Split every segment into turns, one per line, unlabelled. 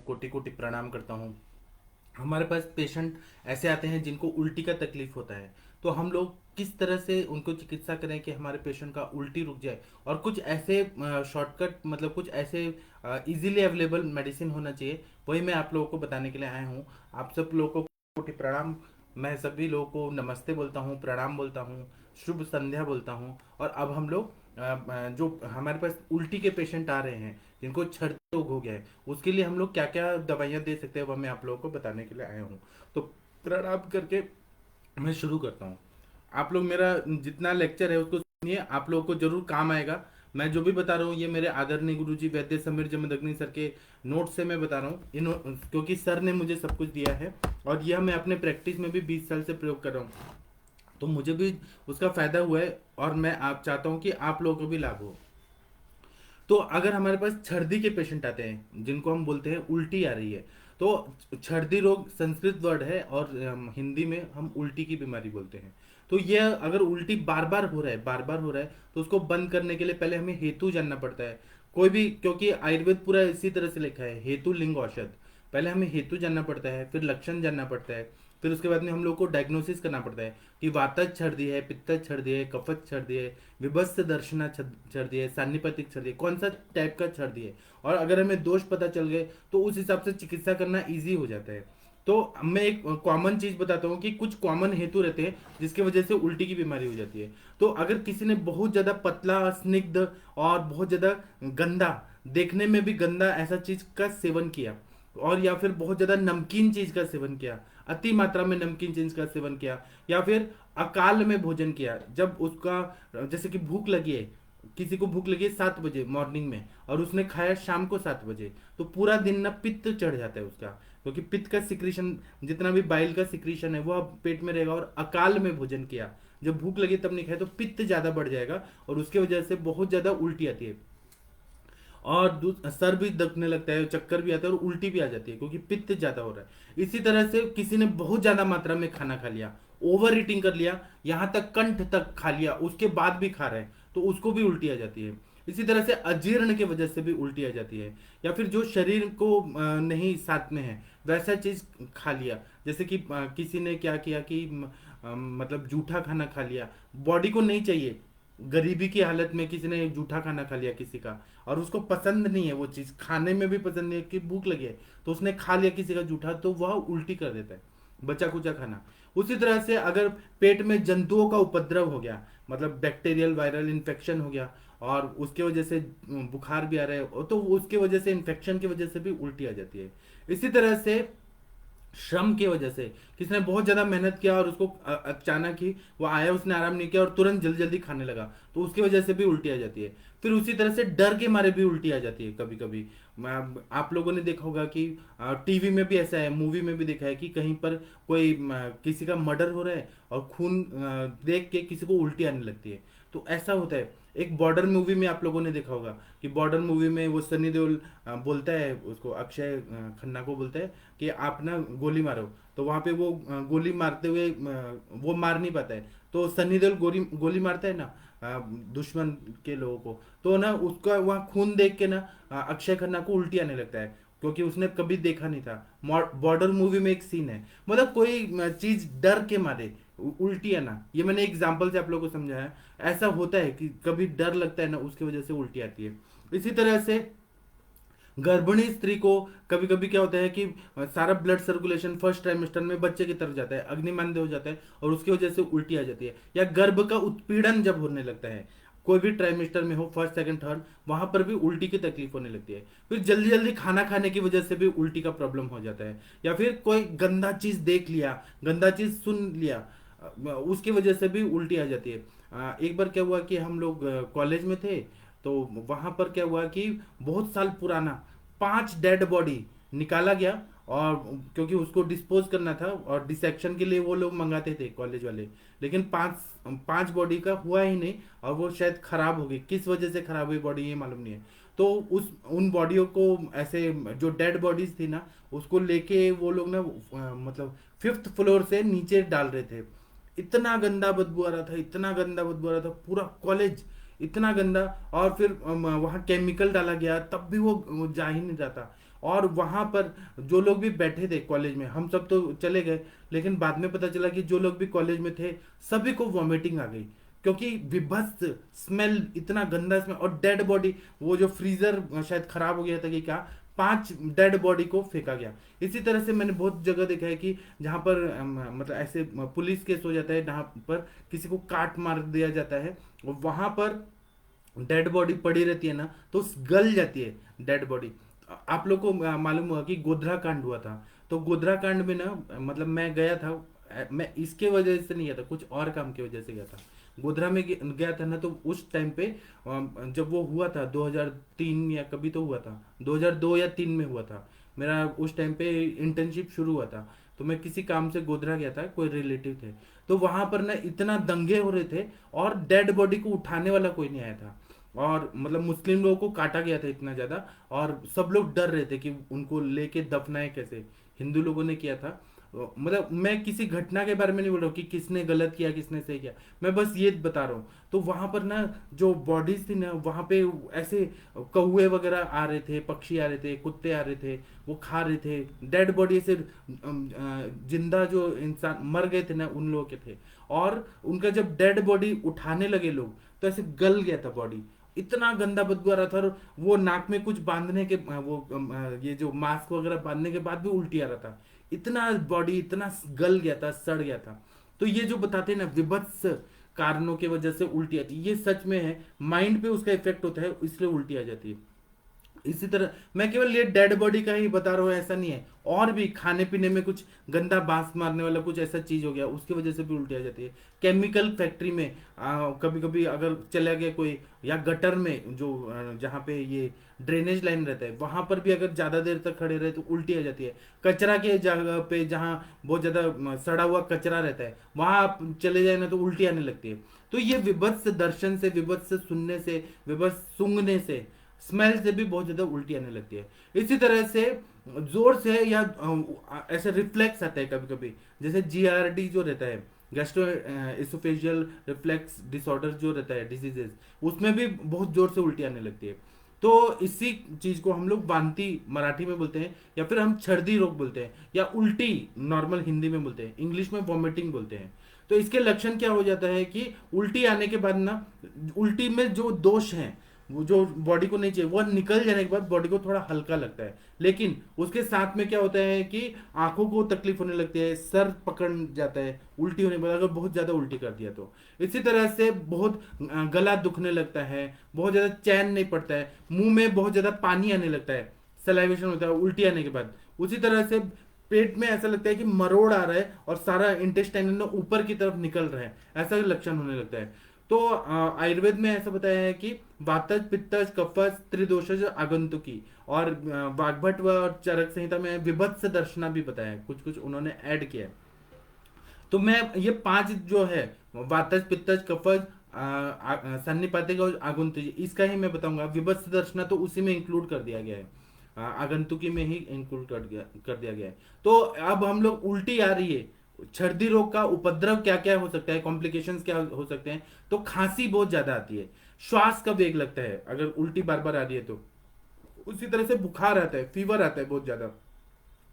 कोटि कोटि प्रणाम करता हूँ। हमारे पास पेशेंट ऐसे आते हैं जिनको उल्टी का तकलीफ होता है, तो हम लोग किस तरह से उनको चिकित्सा करें कि हमारे पेशेंट का उल्टी रुक जाए। और कुछ ऐसे शॉर्टकट, मतलब कुछ ऐसे इजीली अवेलेबल मेडिसिन होना चाहिए, वही मैं आप लोगों को बताने के लिए आया हूँ। आप सब लोगों को कोटि प्रणाम। मैं सभी लोगों को नमस्ते बोलता हूँ, प्रणाम बोलता हूँ, शुभ संध्या बोलता हूँ। और अब हम लोग जो हमारे पास उल्टी के पेशेंट आ रहे हैं, जिनको छर्दी रोग हो गया है, उसके लिए हम लोग क्या क्या दवाइयाँ दे सकते हैं, वह मैं आप लोगों को बताने के लिए आया हूँ। तो प्रणाम करके मैं शुरू करता हूँ। आप लोग मेरा जितना लेक्चर है उसको सुनिए, आप लोगों को जरूर काम आएगा। मैं जो भी बता रहा हूँ ये मेरे आदरणीय गुरुजी वैद्य समीर जमदग्नि सर के नोट से मैं बता रहा हूँ, क्योंकि सर ने मुझे सब कुछ दिया है, और यह मैं अपने प्रैक्टिस में भी 20 साल से प्रयोग कर रहा हूँ, तो मुझे भी उसका फायदा हुआ है। और मैं आप चाहता हूँ कि आप लोगों को भी लाभ हो। तो अगर हमारे पास छर्दी के पेशेंट आते हैं जिनको हम बोलते हैं उल्टी आ रही है, तो छर्दी रोग संस्कृत वर्ड है, और हिंदी में हम उल्टी की बीमारी बोलते हैं। तो यह अगर उल्टी बार बार हो रहा है, बार बार हो रहा है, तो उसको बंद करने के लिए पहले हमें हेतु जानना पड़ता है। कोई भी, क्योंकि आयुर्वेद पूरा इसी तरह से लिखा है, हेतु लिंग औषध। पहले हमें हेतु जानना पड़ता है, फिर लक्षण जानना पड़ता है, फिर उसके बाद में हम लोग को डायग्नोसिस करना पड़ता है कि वातज छर्दी है, पित्तज छर्दी है, कफज छर्दी है, विभत्स दर्शना छर्दी है, सान्निपतिक छर्दी है, कौन सा टाइप का छर्दी है। और अगर हमें दोष पता चल गए तो उस हिसाब से चिकित्सा करना इजी हो जाता है। तो मैं एक कॉमन चीज बताता हूँ कि कुछ कॉमन हेतु रहते हैं जिसकी वजह से उल्टी की बीमारी हो जाती है। तो अगर किसी ने बहुत ज्यादा पतला, स्निग्ध और बहुत ज्यादा गंदा, देखने में भी गंदा ऐसा चीज का सेवन किया, और या फिर बहुत ज्यादा नमकीन चीज का सेवन किया, अति मात्रा में नमकीन चीज का सेवन किया, या फिर अकाल में भोजन किया, जब उसका, जैसे कि भूख लगी है, किसी को भूख लगी है 7 बजे मॉर्निंग में, और उसने खाया शाम को 7 बजे, तो पूरा दिन ना पित्त चढ़ जाता है उसका, क्योंकि पित्त का सिक्रीशन, जितना भी बाइल का सिक्रीशन है वो अब पेट में रहेगा। और अकाल में भोजन किया, जब भूख लगी तब नहीं खाया, तो पित्त ज्यादा बढ़ जाएगा, और उसके वजह से बहुत ज्यादा उल्टी आती है, और सर भी दुखने लगता है, चक्कर भी आता है, और उल्टी भी आ जाती है, क्योंकि पित्त ज्यादा हो रहा है। इसी तरह से किसी ने बहुत ज्यादा मात्रा में खाना खा लिया, ओवर ईटिंग कर लिया, यहां तक कंठ तक खा लिया, उसके बाद भी खा रहे हैं, तो उसको भी उल्टी आ जाती है। इसी तरह से अजीर्ण की वजह से भी उल्टी आ जाती है। या फिर जो शरीर को नहीं साथ में है वैसा चीज खा लिया, जैसे कि किसी ने क्या किया कि मतलब जूठा खाना खा लिया, बॉडी को नहीं चाहिए, गरीबी की हालत में किसी ने जूठा खाना खा लिया किसी का, और उसको पसंद नहीं है, वो चीज खाने में भी पसंद नहीं है, कि भूख लगी है, तो उसने खा लिया किसी का जूठा, तो वह उल्टी कर देता है, बचा कुचा खाना। उसी तरह से अगर पेट में जंतुओं का उपद्रव हो गया, मतलब बैक्टीरियल वायरल इन्फेक्शन हो गया, और उसके वजह से बुखार भी आ रहा है, तो उसके वजह से, इन्फेक्शन की वजह से भी उल्टी आ जाती है। इसी तरह से श्रम की वजह से, किसी ने बहुत ज्यादा मेहनत किया और उसको अचानक ही वो आया, उसने आराम नहीं किया और तुरंत जल्दी जल्दी खाने लगा, तो उसकी वजह से भी उल्टी आ जाती है। फिर उसी तरह से डर के मारे भी उल्टी आ जाती है कभी कभी। आप लोगों ने देखा होगा कि टीवी में भी ऐसा है, मूवी में भी देखा है कि कहीं पर कोई किसी का मर्डर हो रहा है, और खून देख के किसी को उल्टी आने लगती है, तो ऐसा होता है। एक बॉर्डर मूवी में आप लोगों ने देखा होगा कि बॉर्डर मूवी में वो सनी देओल बोलता है, उसको अक्षय खन्ना को बोलता है कि आप ना गोली मारो, तो वहां पे वो गोली मारते हुए वो मार नहीं पाता है, तो सनी देओल गोली गोली मारता है ना दुश्मन के लोगों को, तो ना उसका वहाँ खून देख के ना अक्षय खन्ना को उल्टी आने लगता है, क्योंकि उसने कभी देखा नहीं था। बॉर्डर मूवी में एक सीन है, मतलब कोई चीज डर के मारे उल्टी आना, ये मैंने एग्जाम्पल से आप लोगों को समझाया। ऐसा होता है कि कभी डर लगता है ना, उसकी वजह से उल्टी आती है। इसी तरह से गर्भिणी स्त्री को कभी कभी क्या होता है कि सारा ब्लड सर्कुलेशन फर्स्ट ट्राइमेस्टर में बच्चे की तरफ जाता है, अग्निमांद्य हो जाता है, और उसकी वजह से उल्टी आ जाती है। या गर्भ का उत्पीड़न जब होने लगता है, कोई भी ट्राइमेस्टर में हो, फर्स्ट सेकंड थर्ड, वहां पर भी उल्टी की तकलीफ होने लगती है। फिर जल्दी जल्दी खाना खाने की वजह से भी उल्टी का प्रॉब्लम हो जाता है। या फिर कोई गंदा चीज देख लिया, गंदा चीज सुन लिया, उसकी वजह से भी उल्टी आ जाती है। एक बार क्या हुआ कि हम लोग कॉलेज में थे, तो वहां पर क्या हुआ कि बहुत साल पुराना 5 डेड बॉडी निकाला गया, और क्योंकि उसको डिस्पोज करना था, और डिसेक्शन के लिए वो लोग मंगाते थे कॉलेज वाले, लेकिन पांच पांच बॉडी का हुआ ही नहीं, और वो शायद खराब हो गई। किस वजह से खराब हुई बॉडी ये मालूम नहीं है। तो उस उन बॉडियों को ऐसे, जो डेड बॉडीज थी ना, उसको लेके वो लोग ना मतलब 5th फ्लोर से नीचे डाल रहे थे। इतना गंदा बदबू आ रहा था, इतना गंदा बदबू आ रहा था, पूरा कॉलेज इतना गंदा। और फिर वहाँ केमिकल डाला गया, तब भी वो जा ही नहीं रहा था। और वहां पर जो लोग भी बैठे थे कॉलेज में, हम सब तो चले गए, लेकिन बाद में पता चला कि जो लोग भी कॉलेज में थे सभी को वॉमिटिंग आ गई, क्योंकि विभत्स स्मेल, इतना गंदा स्मेल, और डेड बॉडी, वो जो फ्रीजर शायद खराब हो गया था कि क्या, 5 डेड बॉडी को फेंका गया। इसी तरह से मैंने बहुत जगह देखा है कि जहाँ पर मतलब ऐसे पुलिस केस हो जाता है, जहाँ पर किसी को काट मार दिया जाता है, वहां पर डेड बॉडी पड़ी रहती है ना, तो गल जाती है डेड बॉडी। आप लोग को मालूम होगा कि गोधरा कांड हुआ था, तो गोधरा कांड में ना, मतलब मैं गया था, मैं इसके वजह से नहीं गया था, कुछ और काम की वजह से गया था। गोधरा में गया था ना, तो उस टाइम पे जब वो हुआ था 2003 या कभी तो हुआ था, 2002 या 3 में हुआ था, मेरा उस टाइम पे इंटर्नशिप शुरू हुआ था। तो मैं किसी काम से गोधरा गया था, कोई रिलेटिव थे, तो वहां पर ना इतना दंगे हो रहे थे, और डेड बॉडी को उठाने वाला कोई नहीं आया था, और मतलब मुस्लिम लोगों को काटा गया था इतना ज्यादा, और सब लोग डर रहे थे कि उनको लेके दफनाए कैसे। हिंदू लोगों ने किया था। मतलब मैं किसी घटना के बारे में नहीं बोल रहा हूँ कि किसने गलत किया किसने सही किया, मैं बस ये बता रहा हूँ। तो वहां पर ना जो बॉडीज थी ना, वहां पे ऐसे कौए वगैरह आ रहे थे, पक्षी आ रहे थे, कुत्ते आ रहे थे, वो खा रहे थे डेड बॉडी से। जिंदा जो इंसान मर गए थे ना, उन लोगों के थे, और उनका जब डेड बॉडी उठाने लगे लोग, तो ऐसे गल गया था बॉडी, इतना गंदा बदबू आ रहा था, और वो नाक में कुछ बांधने के ये जो मास्क वगैरह बांधने के बाद भी उल्टी आ रहा था, इतना बॉडी इतना गल गया था, सड़ गया था। तो ये जो बताते हैं ना विभत्स कारणों की वजह से उल्टी आती है, ये सच में है, माइंड पे उसका इफेक्ट होता है, इसलिए उल्टी आ जाती है। इसी तरह मैं केवल ये डेड बॉडी का ही बता रहा हूँ ऐसा नहीं है, और भी खाने पीने में कुछ गंदा बांस मारने वाला कुछ ऐसा चीज हो गया, उसकी वजह से भी उल्टी आ जाती है। केमिकल फैक्ट्री में कभी कभी अगर चला गया कोई, या गटर में जो जहाँ पे ये ड्रेनेज लाइन रहता है, वहां पर भी अगर ज्यादा देर तक खड़े रहे तो उल्टी आ जाती है। कचरा के जगह पे जहाँ बहुत ज्यादा सड़ा हुआ कचरा रहता है, वहां आप चले जाए ना तो उल्टी आने लगती है। तो ये विभत्स दर्शन से, विभत्स सुनने से, विभत्स सूंघने से, स्मेल से भी बहुत ज्यादा उल्टी आने लगती है। इसी तरह से जोर से या ऐसे रिफ्लेक्स आता है कभी कभी, जैसे जीआरडी जो रहता है, गैस्ट्रो एसोफेजियल रिफ्लेक्स डिसऑर्डर जो रहता है, डिजीजेस, उसमें भी बहुत जोर से उल्टी आने लगती है। तो इसी चीज को हम लोग वांति मराठी में बोलते हैं, या फिर हम छर्दी रोग बोलते हैं, या उल्टी नॉर्मल हिंदी में बोलते हैं, इंग्लिश में वॉमिटिंग बोलते हैं। तो इसके लक्षण क्या हो जाता है कि उल्टी आने के बाद ना, उल्टी में जो दोष हैं, वो जो बॉडी को नहीं चाहिए, वो निकल जाने के बाद बॉडी को थोड़ा हल्का लगता है, लेकिन उसके साथ में क्या होता है कि आंखों को तकलीफ होने लगती है, सर पकड़ जाता है उल्टी होने के बाद, अगर बहुत ज्यादा उल्टी कर दिया तो। इसी तरह से बहुत गला दुखने लगता है, बहुत ज्यादा चैन नहीं पड़ता है, मुंह में बहुत ज्यादा पानी आने लगता है, सलाइवेशन होता है उल्टी आने के बाद। उसी तरह से पेट में ऐसा लगता है कि मरोड़ आ रहा है, और सारा इंटेस्टाइन ऊपर की तरफ निकल रहा है, ऐसा लक्षण होने लगता है। तो आयुर्वेद में ऐसा बताया है कि वातज पित्तज कफज त्रिदोषज आगंतुकी, और वाग्भट व चरक संहिता में विभत्स दर्शना भी बताया है, कुछ कुछ उन्होंने ऐड किया है। तो मैं ये 5 जो है, वातज पित्तज कफज सन्निपातिक और आगंतुकी, इसका ही मैं बताऊंगा। विभत्स दर्शना तो उसी में इंक्लूड कर दिया गया है, आगंतुकी में ही इंक्लूड कर दिया गया है। तो अब हम लोग उल्टी आ रही है, छर्दी रोग का उपद्रव क्या क्या हो सकता है, कॉम्प्लिकेशंस क्या हो सकते हैं, तो खांसी बहुत ज्यादा आती है, श्वास का वेग लगता है अगर उल्टी बार बार आ रही है तो, उसी तरह से बुखार आता है, फीवर आता है बहुत ज्यादा,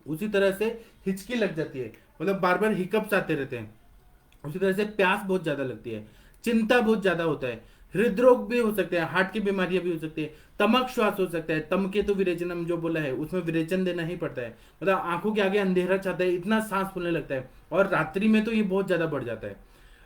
उसी तरह से हिचकी लग जाती है, मतलब बार बार हिकअप्स आते रहते हैं, उसी तरह से प्यास बहुत ज्यादा लगती है, चिंता बहुत ज्यादा होता है, हृदरोग भी हो सकते हैं, हार्ट की बीमारियां भी हो सकती है, तमक श्वास हो सकता है, तमके तो विरेचनम जो बोला है उसमें विरेचन देना ही पड़ता है, मतलब आंखों के आगे अंधेरा छाता है, इतना सांस फूलने लगता है, और रात्रि में तो ये बहुत ज्यादा बढ़ जाता है।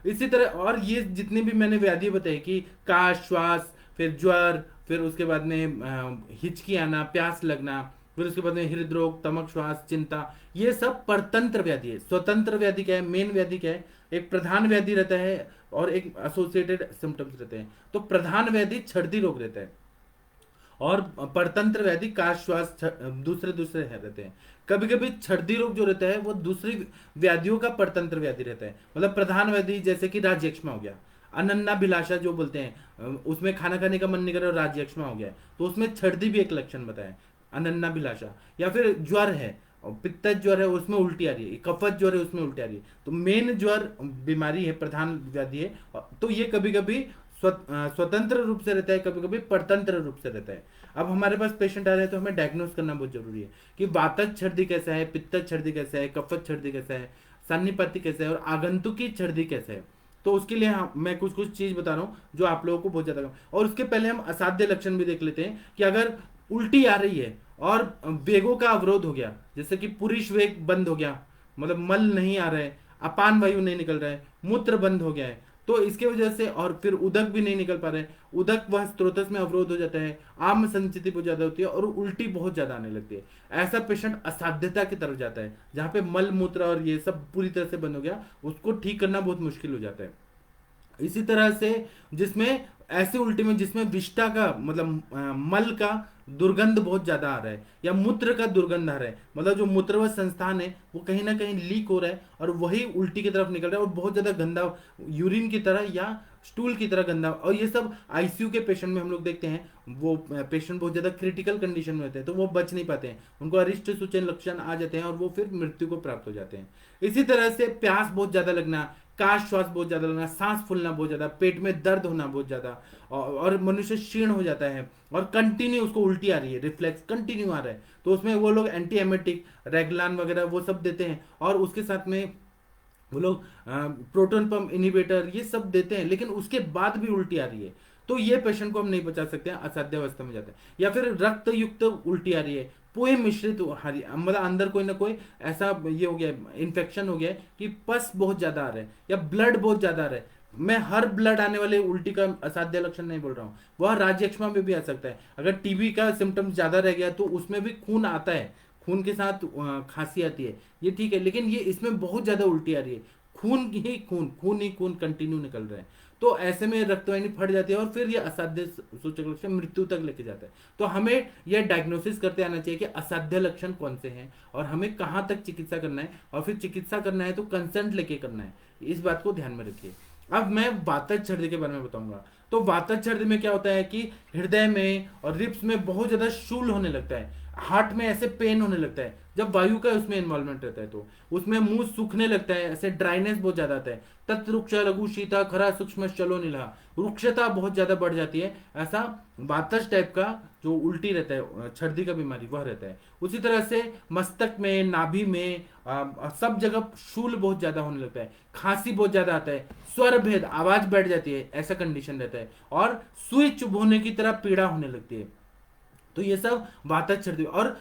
इसी तरह और ये जितने भी मैंने व्याधि बताई कि काश, श्वास, फिर ज्वर, फिर उसके बाद में हिचकी आना, प्यास लगना, फिर उसके बाद में हृदरोग, तमक श्वास, चिंता, ये सब परतंत्र व्याधि है। स्वतंत्र व्याधि क्या है, मेन व्याधि क्या है, एक प्रधान व्याधि रहता है और एक एसोसिएटेड सिम्टम्स रहते हैं। तो प्रधान व्याधि छर्दी रोग रहता है, और परतंत्र व्याधि काश, श्वास दूसरे दूसरे रहते हैं। कभी कभी छर्दी रोग जो रहता है वो दूसरी व्याधियों का परतंत्र व्याधि रहता है, मतलब प्रधान व्याधि जैसे कि राज्यक्षमा हो गया, अनन्नाभिलाषा जो बोलते हैं, उसमें खाना खाने का मन नहीं करे और राज्यक्षमा हो गया, तो उसमें छर्दी भी एक लक्षण बताया, अनन्नाभिलाषा। या फिर ज्वर है, और पित्तज ज्वर है, उसमें उल्टी आ रही है, कफज ज्वर है, उसमें उल्टी आ रही है, तो मेन ज्वर बीमारी है, प्रधान व्याधि है। तो ये कभी कभी स्वतंत्र रूप से रहता है, कभी कभी परतंत्र रूप से रहता है। अब हमारे पास पेशेंट आ रहे हैं तो हमें डायग्नोस करना बहुत जरूरी है कि वातज छर्दी कैसा है, पित्तज छर्दी कैसा है, कफज छर्दी कैसा है, सन्निपाती कैसा है और आगंतुकी छर्दी कैसा है। तो उसके लिए मैं कुछ कुछ चीज बता रहा हूँ जो आप लोगों को बहुत ज्यादा। और उसके पहले हम असाध्य लक्षण भी देख लेते हैं कि अगर उल्टी आ रही है और वेगों का अवरोध हो गया, जैसे कि पुरुष वेग बंद हो गया, मतलब मल नहीं आ रहा है, अपान वायु नहीं निकल रहा है, मूत्र बंद हो गया है, तो इसके वजह से, और फिर उदक भी नहीं निकल पा रहा है, उदक वह स्त्रोतस में अवरोध हो जाता है, आम संचिति बहुत ज्यादा होती है और उल्टी बहुत ज्यादा आने लगती है। ऐसा पेशेंट असाध्यता की तरफ जाता है, जहां पे मल मूत्र और ये सब पूरी तरह से बंद हो गया, उसको ठीक करना बहुत मुश्किल हो जाता है। इसी तरह से जिसमें ऐसे उल्टी में जिसमें विष्ठा का मतलब मल का दुर्गंध बहुत ज्यादा आ रहा है या मूत्र का दुर्गंध आ रहा है, मतलब जो मूत्रवत संस्थान है वो कहीं ना कहीं लीक हो रहा है और वही उल्टी की तरफ निकल रहा है और बहुत ज्यादा गंदा यूरिन की तरह या स्टूल की तरह गंदा। और ये सब आईसीयू के पेशेंट में हम लोग देखते हैं, वो पेशेंट बहुत ज्यादा क्रिटिकल कंडीशन में होते हैं तो वो बच नहीं पाते हैं, उनको अरिष्ट सूचन लक्षण आ जाते हैं और वो फिर मृत्यु को प्राप्त हो जाते हैं। इसी तरह से प्यास बहुत ज्यादा लगना, काश श्वास बहुत ज्यादा लगना, सांस फूलना बहुत ज्यादा, पेट में दर्द होना बहुत ज्यादा, और मनुष्य क्षीण हो जाता है और कंटिन्यू उसको उल्टी आ रही है, रिफ्लेक्स कंटिन्यू आ रहा है, तो उसमें वो लोग एंटी एमेटिक रेगलान वगैरह वो सब देते हैं और उसके साथ में वो लोग प्रोटोन पंप इनिबिटर ये सब देते हैं, लेकिन उसके बाद भी उल्टी आ रही है, तो ये पेशेंट को हम नहीं बचा सकते हैं, असाध्य अवस्था में जाते हैं। या फिर रक्त युक्त उल्टी आ रही है, पोए मिश्रित मतलब अंदर कोई ना कोई ऐसा ये हो गया, इन्फेक्शन हो गया है कि पस बहुत ज्यादा आ रहा है या ब्लड बहुत ज्यादा आ रहा है। मैं हर ब्लड आने वाले उल्टी का असाध्य लक्षण नहीं बोल रहा हूँ, वह राज्यक्षमा में भी आ सकता है। अगर टीबी का सिम्टम्स ज्यादा रह गया तो उसमें भी खून आता है, खून के साथ खांसी आती है, ये ठीक है, लेकिन ये इसमें बहुत ज्यादा उल्टी आ रही है, खून ही खून, खून ही खून कंटिन्यू निकल रहा है, तो ऐसे में रक्तवाहिनी फट जाती है और फिर ये असाध्य सूचक लक्षण मृत्यु तक लेके जाता है। तो हमें यह डायग्नोसिस करते आना चाहिए कि असाध्य लक्षण कौन से हैं और हमें कहाँ तक चिकित्सा करना है, और फिर चिकित्सा करना है तो कंसल्ट लेके करना है, इस बात को ध्यान में रखिए। अब मैं वातज छर्दी के बारे में बताऊंगा। तो वातज छर्दी में क्या होता है कि हृदय में और रिप्स में बहुत ज्यादा शूल होने लगता है, हार्ट में ऐसे पेन होने लगता है जब वायु का उसमें इन्वॉल्वमेंट रहता है, तो उसमें मुंह सूखने लगता है, ऐसे ड्राइनेस बहुत ज्यादा आता है, तत्रुक्ष लघु शीता खरा सूक्ष्म चलो नीला, रुक्षता बहुत ज्यादा बढ़ जाती है, ऐसा वातज टाइप का जो उल्टी रहता है, छर्दी का बीमारी वह रहता है। उसी तरह से मस्तक में, नाभि में, सब जगह शूल बहुत ज्यादा होने लगता है, खांसी बहुत ज्यादा आता है, स्वर भेद आवाज बैठ जाती है, ऐसा कंडीशन रहता है, और सुई चुभ होने की तरह पीड़ा होने लगती है। तो ये सब वातज छर्दी। और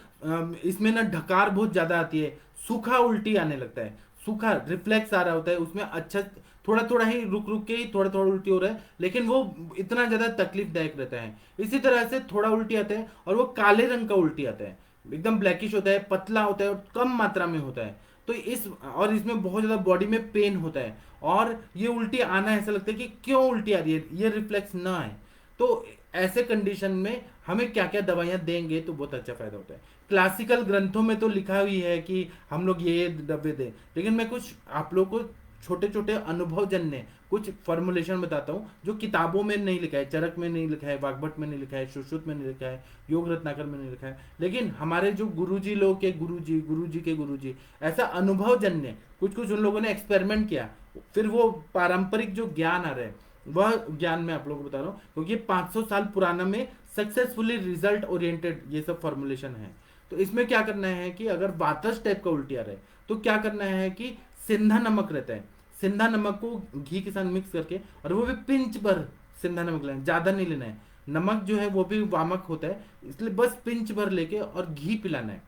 इसमें ना ढकार बहुत ज्यादा आती है, सूखा उल्टी आने लगता है, सूखा रिफ्लेक्स आ रहा होता है उसमें, अच्छा थोड़ा थोड़ा ही रुक रुक के ही थोड़ा थोड़ा उल्टी हो रहा है, लेकिन वो इतना ज्यादा तकलीफदायक रहता है। इसी तरह से थोड़ा उल्टी आता है और वो काले रंग का उल्टी आता है, एकदम ब्लैकिश होता है, पतला होता है और कम मात्रा में होता है। तो इसमें बहुत ज्यादा बॉडी में पेन होता है और ये उल्टी आना ऐसा लगता है कि क्यों उल्टी आ रही है, ये रिफ्लेक्स ना आए। तो ऐसे कंडीशन में हमें क्या क्या दवाइयां देंगे तो बहुत अच्छा फायदा होता है। क्लासिकल ग्रंथों में तो लिखा हुई है कि हम लोग ये दवाई दें, लेकिन मैं कुछ आप लोग को छोटे छोटे अनुभवजन्य कुछ फॉर्मुलेशन बताता हूँ जो किताबों में नहीं लिखा है, चरक में नहीं लिखा है, वाग्भट में नहीं लिखा है, सुश्रुत में नहीं लिखा है, योग रत्नाकर में नहीं लिखा है, लेकिन हमारे जो गुरुजी लोग के गुरुजी के गुरुजी ऐसा अनुभवजन्य कुछ कुछ उन लोगों ने एक्सपेरिमेंट किया, फिर वो पारंपरिक जो ज्ञान आ रहा है वह ज्ञान मैं आप लोगों को बता रहा हूँ, क्योंकि 500 साल पुराना में सक्सेसफुली रिजल्ट ओरिएंटेड ये सब फॉर्मुलेशन है। तो इसमें क्या करना है कि अगर वातज टाइप का उल्टी आ रहा है तो क्या करना है कि सिंधा नमक रहता है, सिंधा नमक को घी के साथ मिक्स करके, और वो भी पिंच भर सिंधा नमक लेना, ज्यादा नहीं लेना है, नमक जो है वो भी वामक होता है, इसलिए बस पिंच भर लेके और घी पिलाना है।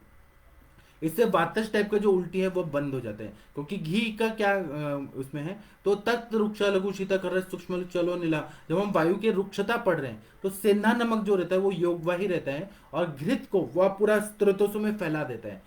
इससे वातज टाइप का जो उल्टी है वो बंद हो जाते हैं, क्योंकि घी का क्या उसमें है, तो तत्व रुक्षा लघु शीता कर सूक्ष्म चलो नीला, जब हम वायु की रुक्षता पढ़ रहे हैं तो सेंधा नमक जो रहता है वो योगवाही रहता है और घृत को वह पूरा स्त्रोतों में फैला देता है,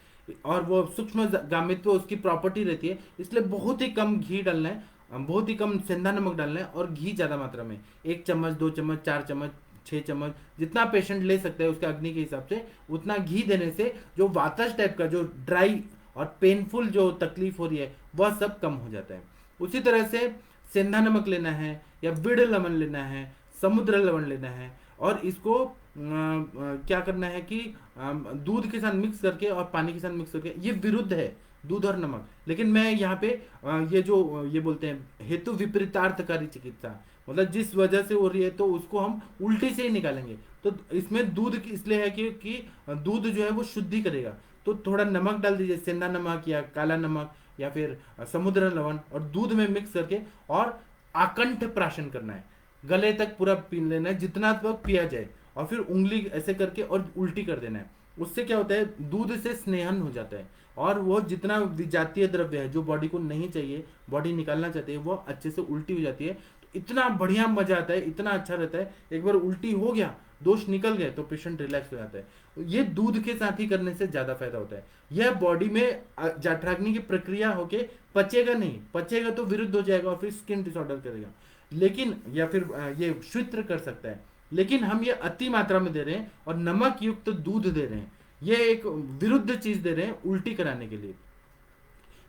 और वो सूक्ष्म गामित्व उसकी प्रॉपर्टी रहती है, इसलिए बहुत ही कम घी डालना है, बहुत ही कम सेंधा नमक डालना है, और घी ज्यादा मात्रा में, 1 चम्मच 2 चम्मच 4 चम्मच 6 चम्मच जितना पेशेंट ले सकता है उसके अग्नि के हिसाब से उतना घी देने से जो वातज टाइप का जो ड्राई और पेनफुल जो तकलीफ हो रही है वह सब कम हो जाता है। उसी तरह से सेंधा नमक लेना है या बिड़ लवण लेना है, समुद्र लवण लेना है, और इसको क्या करना है कि दूध के साथ मिक्स करके और पानी के साथ मिक्स करके, ये विरुद्ध है दूध और नमक। लेकिन मैं यहाँ पे ये जो ये बोलते हैं हेतु विपरीतार्थकारी चिकित्सा, मतलब जिस वजह से हो रही है तो उसको हम उल्टी से ही निकालेंगे। तो इसमें दूध इसलिए है कि दूध जो है वो शुद्धि करेगा। तो थोड़ा नमक डाल दीजिए, सेंधा नमक या काला नमक या फिर समुद्र लवण, और दूध में मिक्स करके और आकंठ प्राशन करना है, गले तक पूरा पी लेना है जितना तक पिया जाए, और फिर उंगली ऐसे करके और उल्टी कर देना है। उससे क्या होता है, दूध से स्नेहन हो जाता है, और वो जितना विजातीय द्रव्य है जो बॉडी को नहीं चाहिए, बॉडी निकालना चाहती है, वो अच्छे से उल्टी हो जाती है। तो इतना बढ़िया मजा आता है, इतना अच्छा रहता है। एक बार उल्टी हो गया, दोष निकल गए, तो पेशेंट रिलैक्स हो जाता है। ये दूध के साथ ही करने से ज्यादा फायदा होता है। यह बॉडी में जठराग्नि की प्रक्रिया होके पचेगा नहीं, पचेगा तो विरुद्ध हो जाएगा और फिर स्किन डिसऑर्डर करेगा, लेकिन या फिर ये श्वित्र कर सकता है। लेकिन हम ये अति मात्रा में दे रहे हैं और नमक युक्त दूध दे रहे हैं, ये एक विरुद्ध चीज दे रहे हैं उल्टी कराने के लिए।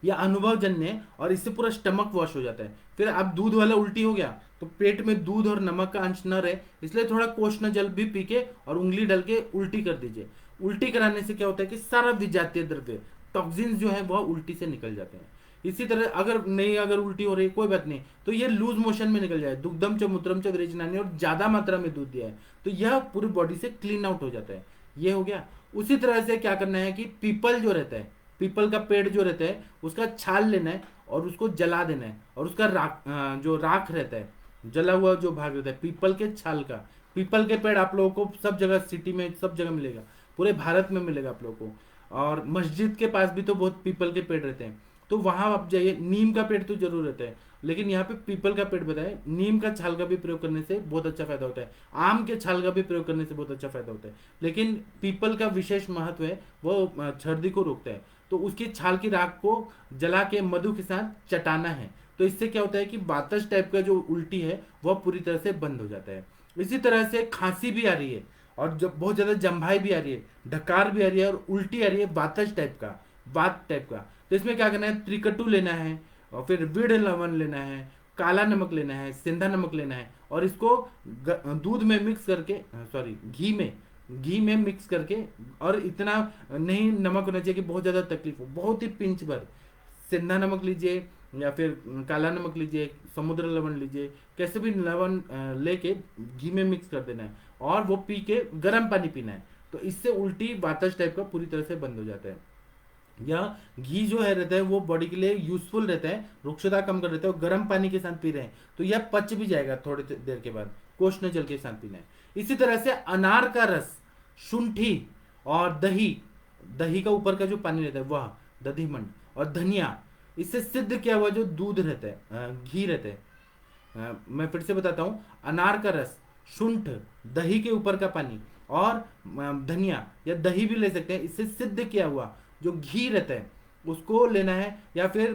यह अनुभवजन्य है और इससे पूरा स्टमक वॉश हो जाता है। फिर अब दूध वाला उल्टी हो गया तो पेट में दूध और नमक का अंश न रहे, इसलिए थोड़ा कोष्ण जल भी पी के और उंगली डाल के उल्टी कर दीजिए। उल्टी कराने से क्या होता है कि सारा विजातीय द्रव्य, टॉक्सिन्स जो है वह उल्टी से निकल जाते हैं। इसी तरह अगर उल्टी हो रही है कोई बात नहीं, तो ये लूज मोशन में निकल जाए, दुग्धम च मूत्रम च विरेचनानी, और ज्यादा मात्रा में दूध दिया है तो यह पूरी बॉडी से क्लीन आउट हो जाता है। ये हो गया। उसी तरह से क्या करना है कि पीपल जो रहता है, पीपल का पेड़ जो रहता है उसका छाल लेना है और उसको जला देना है, और उसका जो राख रहता है, जला हुआ जो भाग रहता है पीपल के छाल का। पीपल के पेड़ आप लोगों को सब जगह, सिटी में सब जगह मिलेगा, पूरे भारत में मिलेगा आप लोगों को। और मस्जिद के पास भी तो बहुत पीपल के पेड़ रहते हैं, तो वहां आप जाइए। नीम का पेड़ तो जरूर रहता है, लेकिन यहाँ पे पीपल का पेड़ बताए। नीम का छाल का भी प्रयोग करने से बहुत अच्छा फायदा होता है, आम के छाल का भी प्रयोग करने से बहुत अच्छा फायदा होता है। लेकिन पीपल का विशेष महत्व है, वो सर्दी को रोकता है। तो उसकी छाल की राख को जला के मधु के साथ चटाना है, तो इससे क्या होता है कि बातस टाइप का जो उल्टी है वह पूरी तरह से बंद हो जाता है। इसी तरह से खांसी भी आ रही है और जब बहुत ज्यादा जम्भाई भी आ रही है, ढकार भी आ रही है और उल्टी आ रही है बातस टाइप का, बात टाइप का, तो इसमें क्या करना है, त्रिकटु लेना है और फिर विड़ लवण लेना है, काला नमक लेना है, सेंधा नमक लेना है, और इसको दूध में मिक्स करके, सॉरी घी में मिक्स करके, और इतना नहीं नमक होना चाहिए कि बहुत ज्यादा तकलीफ हो, बहुत ही पिंच भर सेंधा नमक लीजिए या फिर काला नमक लीजिए, समुद्र लवण लीजिए, कैसे भी लवण लेके घी में मिक्स कर देना है और वो पी के गर्म पानी पीना है। तो इससे उल्टी वातज टाइप का पूरी तरह से बंद हो जाता है। या घी जो है रहता है वो बॉडी के लिए यूजफुल रहता है, रुक्षता कम कर देता है, और गर्म पानी के साथ पी रहे हैं तो यह पच भी जाएगा थोड़ी देर के बाद, कोष्ण जल के साथ पीना है। इसी तरह से अनार का रस, शुंठी और दही, दही का ऊपर का जो पानी रहता है वह दधिमंड, और धनिया, इससे सिद्ध किया हुआ जो दूध रहता है, घी रहता है। मैं फिर से बताता हूँ, अनार का रस, शुंठ, दही के ऊपर का पानी और धनिया या दही भी ले सकते हैं, इससे सिद्ध किया हुआ जो घी रहता है उसको लेना है। या फिर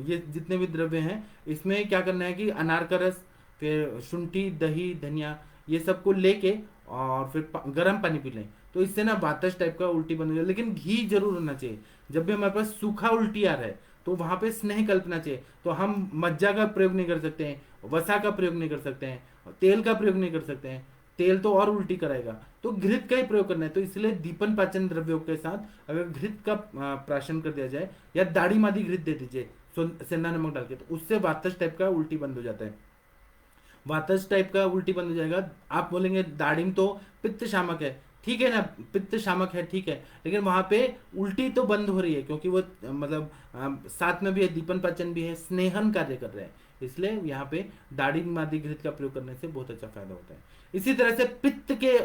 ये जितने भी द्रव्य हैं इसमें क्या करना है कि अनार का रस, फिर शुंठी, दही, धनिया, ये सबको लेके और फिर गर्म पानी पी लें, तो इससे ना वातज टाइप का उल्टी बन जाए। लेकिन घी जरूर होना चाहिए। जब भी हमारे पास सूखा उल्टी आ रहा है तो वहां पे स्नेह कल्पना चाहिए। तो हम मज्जा का प्रयोग नहीं कर सकते हैं, वसा का प्रयोग नहीं कर सकते हैं, तेल का प्रयोग नहीं कर सकते हैं, तेल तो और उल्टी कराएगा, तो घृत का ही प्रयोग करना है। तो इसलिए दीपन पाचन द्रव्यों के साथ अगर घृत का प्राशन कर दिया जाए या दाढ़ी मादी घृत दे दीजिए सेंधा नमक डाल के, तो उससे वातज टाइप का उल्टी बंद हो जाता है। वातज टाइप का उल्टी बंद हो जाएगा। आप बोलेंगे दाढ़ी तो पित्त शामक है, ठीक है ना, पित्त शामक है, ठीक है, लेकिन वहां पे उल्टी तो बंद हो रही है क्योंकि वो मतलब साथ में भी है, दीपन पाचन भी है, स्नेहन कार्य कर रहे हैं, इसलिए यहाँ पे दाढ़ी मादी घृत का प्रयोग करने से बहुत अच्छा फायदा होता है। इसी तरह से पित्त के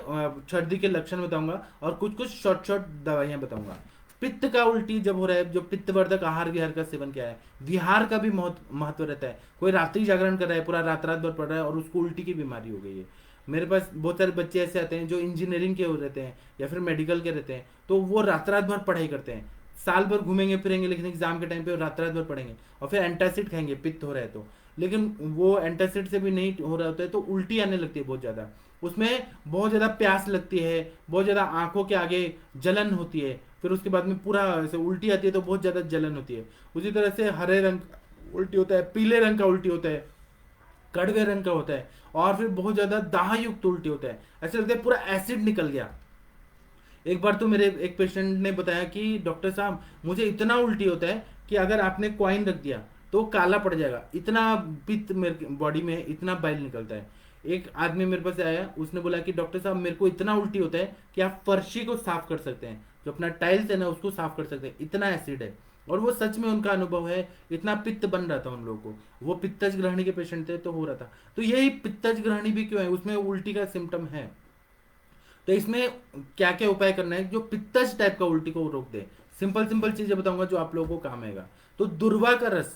सर्दी के लक्षण बताऊंगा और कुछ कुछ शॉर्ट दवाइयां बताऊंगा। पित्त का उल्टी जब हो रहा है, जो पित्तवर्धक आहार विहार का सेवन किया है, विहार का भी महत्व रहता है। कोई रात्रि जागरण कर रहा है, पूरा रात रात भर पड़ रहा है और उसको उल्टी की बीमारी हो गई है। मेरे पास बहुत सारे बच्चे ऐसे आते हैं जो इंजीनियरिंग के हो रहते हैं या फिर मेडिकल के रहते हैं, तो वो रात रात भर पढ़ाई करते हैं, साल भर घूमेंगे फिरेंगे, लेकिन एग्जाम के टाइम पे रात रात भर पढ़ेंगे और फिर एंटासिड खाएंगे, पित्त हो रहा है तो, लेकिन वो एंटासिड से भी नहीं हो रहा होता है तो उल्टी आने लगती है बहुत ज्यादा। उसमें बहुत ज्यादा प्यास लगती है, बहुत ज्यादा आंखों के आगे जलन होती है, फिर उसके बाद में पूरा ऐसे उल्टी आती है तो बहुत ज्यादा जलन होती है। उसी तरह से हरे रंग उल्टी होता है, पीले रंग का उल्टी होता है, कड़वे रंग का होता है, और फिर बहुत ज्यादा दाह युक्त उल्टी होता है, ऐसा लगता है पूरा एसिड निकल गया। एक बार तो मेरे एक पेशेंट ने बताया कि डॉक्टर साहब मुझे इतना उल्टी होता है कि अगर आपने कॉइन रख दिया तो वो काला पड़ जाएगा, इतना पित्त मेरे बॉडी में, इतना बाइल निकलता है। एक आदमी मेरे पास आया, उसने बोला कि डॉक्टर साहब मेरे को इतना उल्टी होता है कि आप फर्शी को साफ कर सकते हैं, जो अपना टाइल्स है ना उसको साफ कर सकते हैं, इतना एसिड है। और वो सच में उनका अनुभव है, इतना पित्त बन रहा था उन लोगों को। वो पित्तज ग्रहणी के पेशेंट थे तो हो रहा था। तो यही पित्तज ग्रहणी भी क्यों है, उसमें उल्टी का सिम्टम है। तो इसमें क्या क्या उपाय करना है जो पित्तज टाइप का उल्टी को रोक दे। सिंपल सिंपल चीजें बताऊंगा जो आप लोगों को काम आएगा। तो दुर्वा का रस,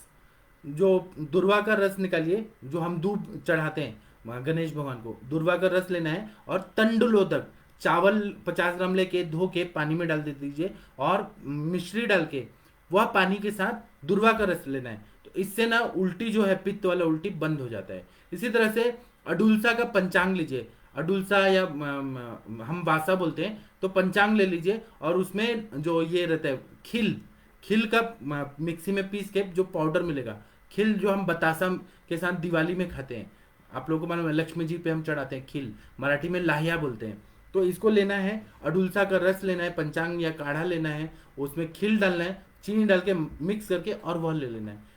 जो दुर्वा का रस निकालिए, जो हम दूध चढ़ाते हैं गणेश भगवान को, दुर्वा का रस लेना है। और तंडुलोदक, चावल 50 ग्राम लेके धो के पानी में डाल दे दीजिए, और मिश्री डाल के वह पानी के साथ दुर्वा का रस लेना है। तो इससे ना उल्टी जो है, पित्त वाला उल्टी बंद हो जाता है। इसी तरह से अडुलसा का पंचांग लीजिए, अडुलसा या हम वासा बोलते हैं, तो पंचांग ले लीजिए, और उसमें जो ये रहता है खिल, खिल का मिक्सी में पीस के जो पाउडर मिलेगा, खिल जो हम बतासा के साथ दिवाली में खाते हैं, आप लोगों को मालूम है लक्ष्मी जी पे हम चढ़ाते हैं खिल, मराठी में लाहिया बोलते हैं। तो इसको लेना है, अडुलसा का रस लेना है, पंचांग या काढ़ा लेना है, उसमें खिल डालना है, चीनी डाल के मिक्स करके, और वह ले लेना है।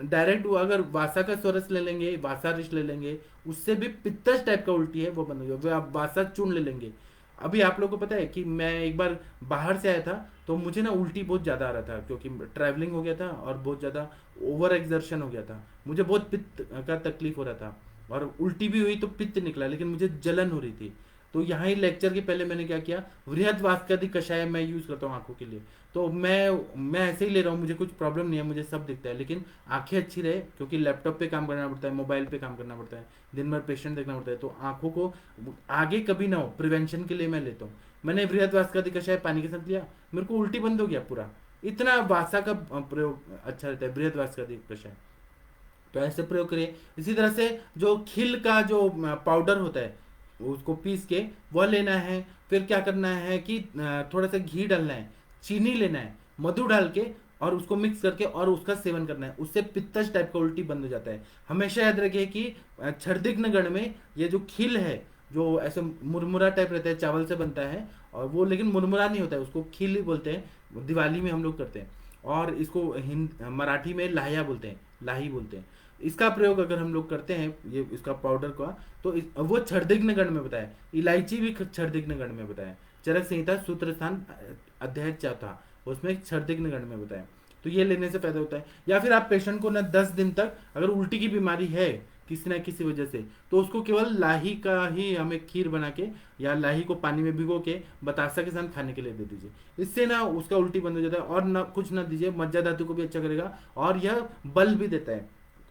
डायरेक्ट वो अगर वासा का स्वरस ले लेंगे, वासा रिश ले लेंगे, उससे भी पित्तज टाइप का उल्टी है वो बंद हो जाएगा। वो आप वासा चूर्ण ले लेंगे। अभी आप लोगों को पता है कि मैं एक बार बाहर से आया था, तो मुझे ना उल्टी बहुत ज़्यादा आ रहा था, क्योंकि ट्रैवलिंग हो गया था और बहुत ज़्यादा ओवर एक्सर्शन हो गया था, मुझे बहुत पित्त का तकलीफ हो रहा था, और उल्टी भी हुई तो पित्त निकला, लेकिन मुझे जलन हो रही थी। तो यहाँ ही लेक्चर के पहले मैंने क्या किया, वृहद वास्कदी कषाय मैं यूज़ करता हूँ आंखों के लिए। तो मैं ऐसे ही ले रहा हूँ, मुझे कुछ प्रॉब्लम नहीं है, मुझे सब दिखता है, लेकिन आंखें अच्छी रहे, क्योंकि लैपटॉप पे काम करना पड़ता है, मोबाइल पे काम करना पड़ता है, दिन भर पेशेंट देखना पड़ता है, तो आंखों को आगे कभी ना हो, प्रिवेंशन के लिए मैं लेता हूँ। मैंने वृहद वास्कदी कषाय पानी के साथ लिया, मेरे को उल्टी बंद हो गया पूरा। इतना वासा का प्रयोग अच्छा रहता है, वृहद वास्कदी कषाय। तो ऐसे प्रयोग करिए। इसी तरह से जो खिल का जो पाउडर होता है, उसको पीस के वह लेना है। फिर क्या करना है कि थोड़ा सा घी डालना है, चीनी लेना है, मधु डाल के, और उसको मिक्स करके और उसका सेवन करना है, उससे पित्तज टाइप का उल्टी बंद हो जाता है। हमेशा याद रखिए कि छर्दिग्न गण में ये जो खिल है, जो ऐसे मुरमुरा टाइप रहता है, चावल से बनता है, और वो लेकिन मुरमुरा नहीं होता है, उसको खिल ही बोलते हैं, दिवाली में हम लोग करते हैं। और इसको मराठी में लाहिया बोलते हैं, लाही बोलते हैं। इसका प्रयोग अगर हम लोग करते हैं, ये इसका पाउडर का, तो वो छर्दिग्न गण में बताया। इलायची भी छर्दिग्न गण में बताया, चरक संहिता सूत्र स्थान अध्याय 4 उसमें छर्दिग्न गण में बताया। तो ये लेने से फायदा होता है। या फिर आप पेशेंट को ना 10 दिन तक अगर उल्टी की बीमारी है किसी ना किसी वजह से, तो उसको केवल लाही का ही हमें खीर बना के, या लाही को पानी में भिगो के बतासा के साथ खाने के लिए दे दीजिए। इससे ना उसका उल्टी बंद हो जाता है। और ना कुछ ना दीजिए, मज्जा धातु को भी अच्छा करेगा, और यह बल भी देता है,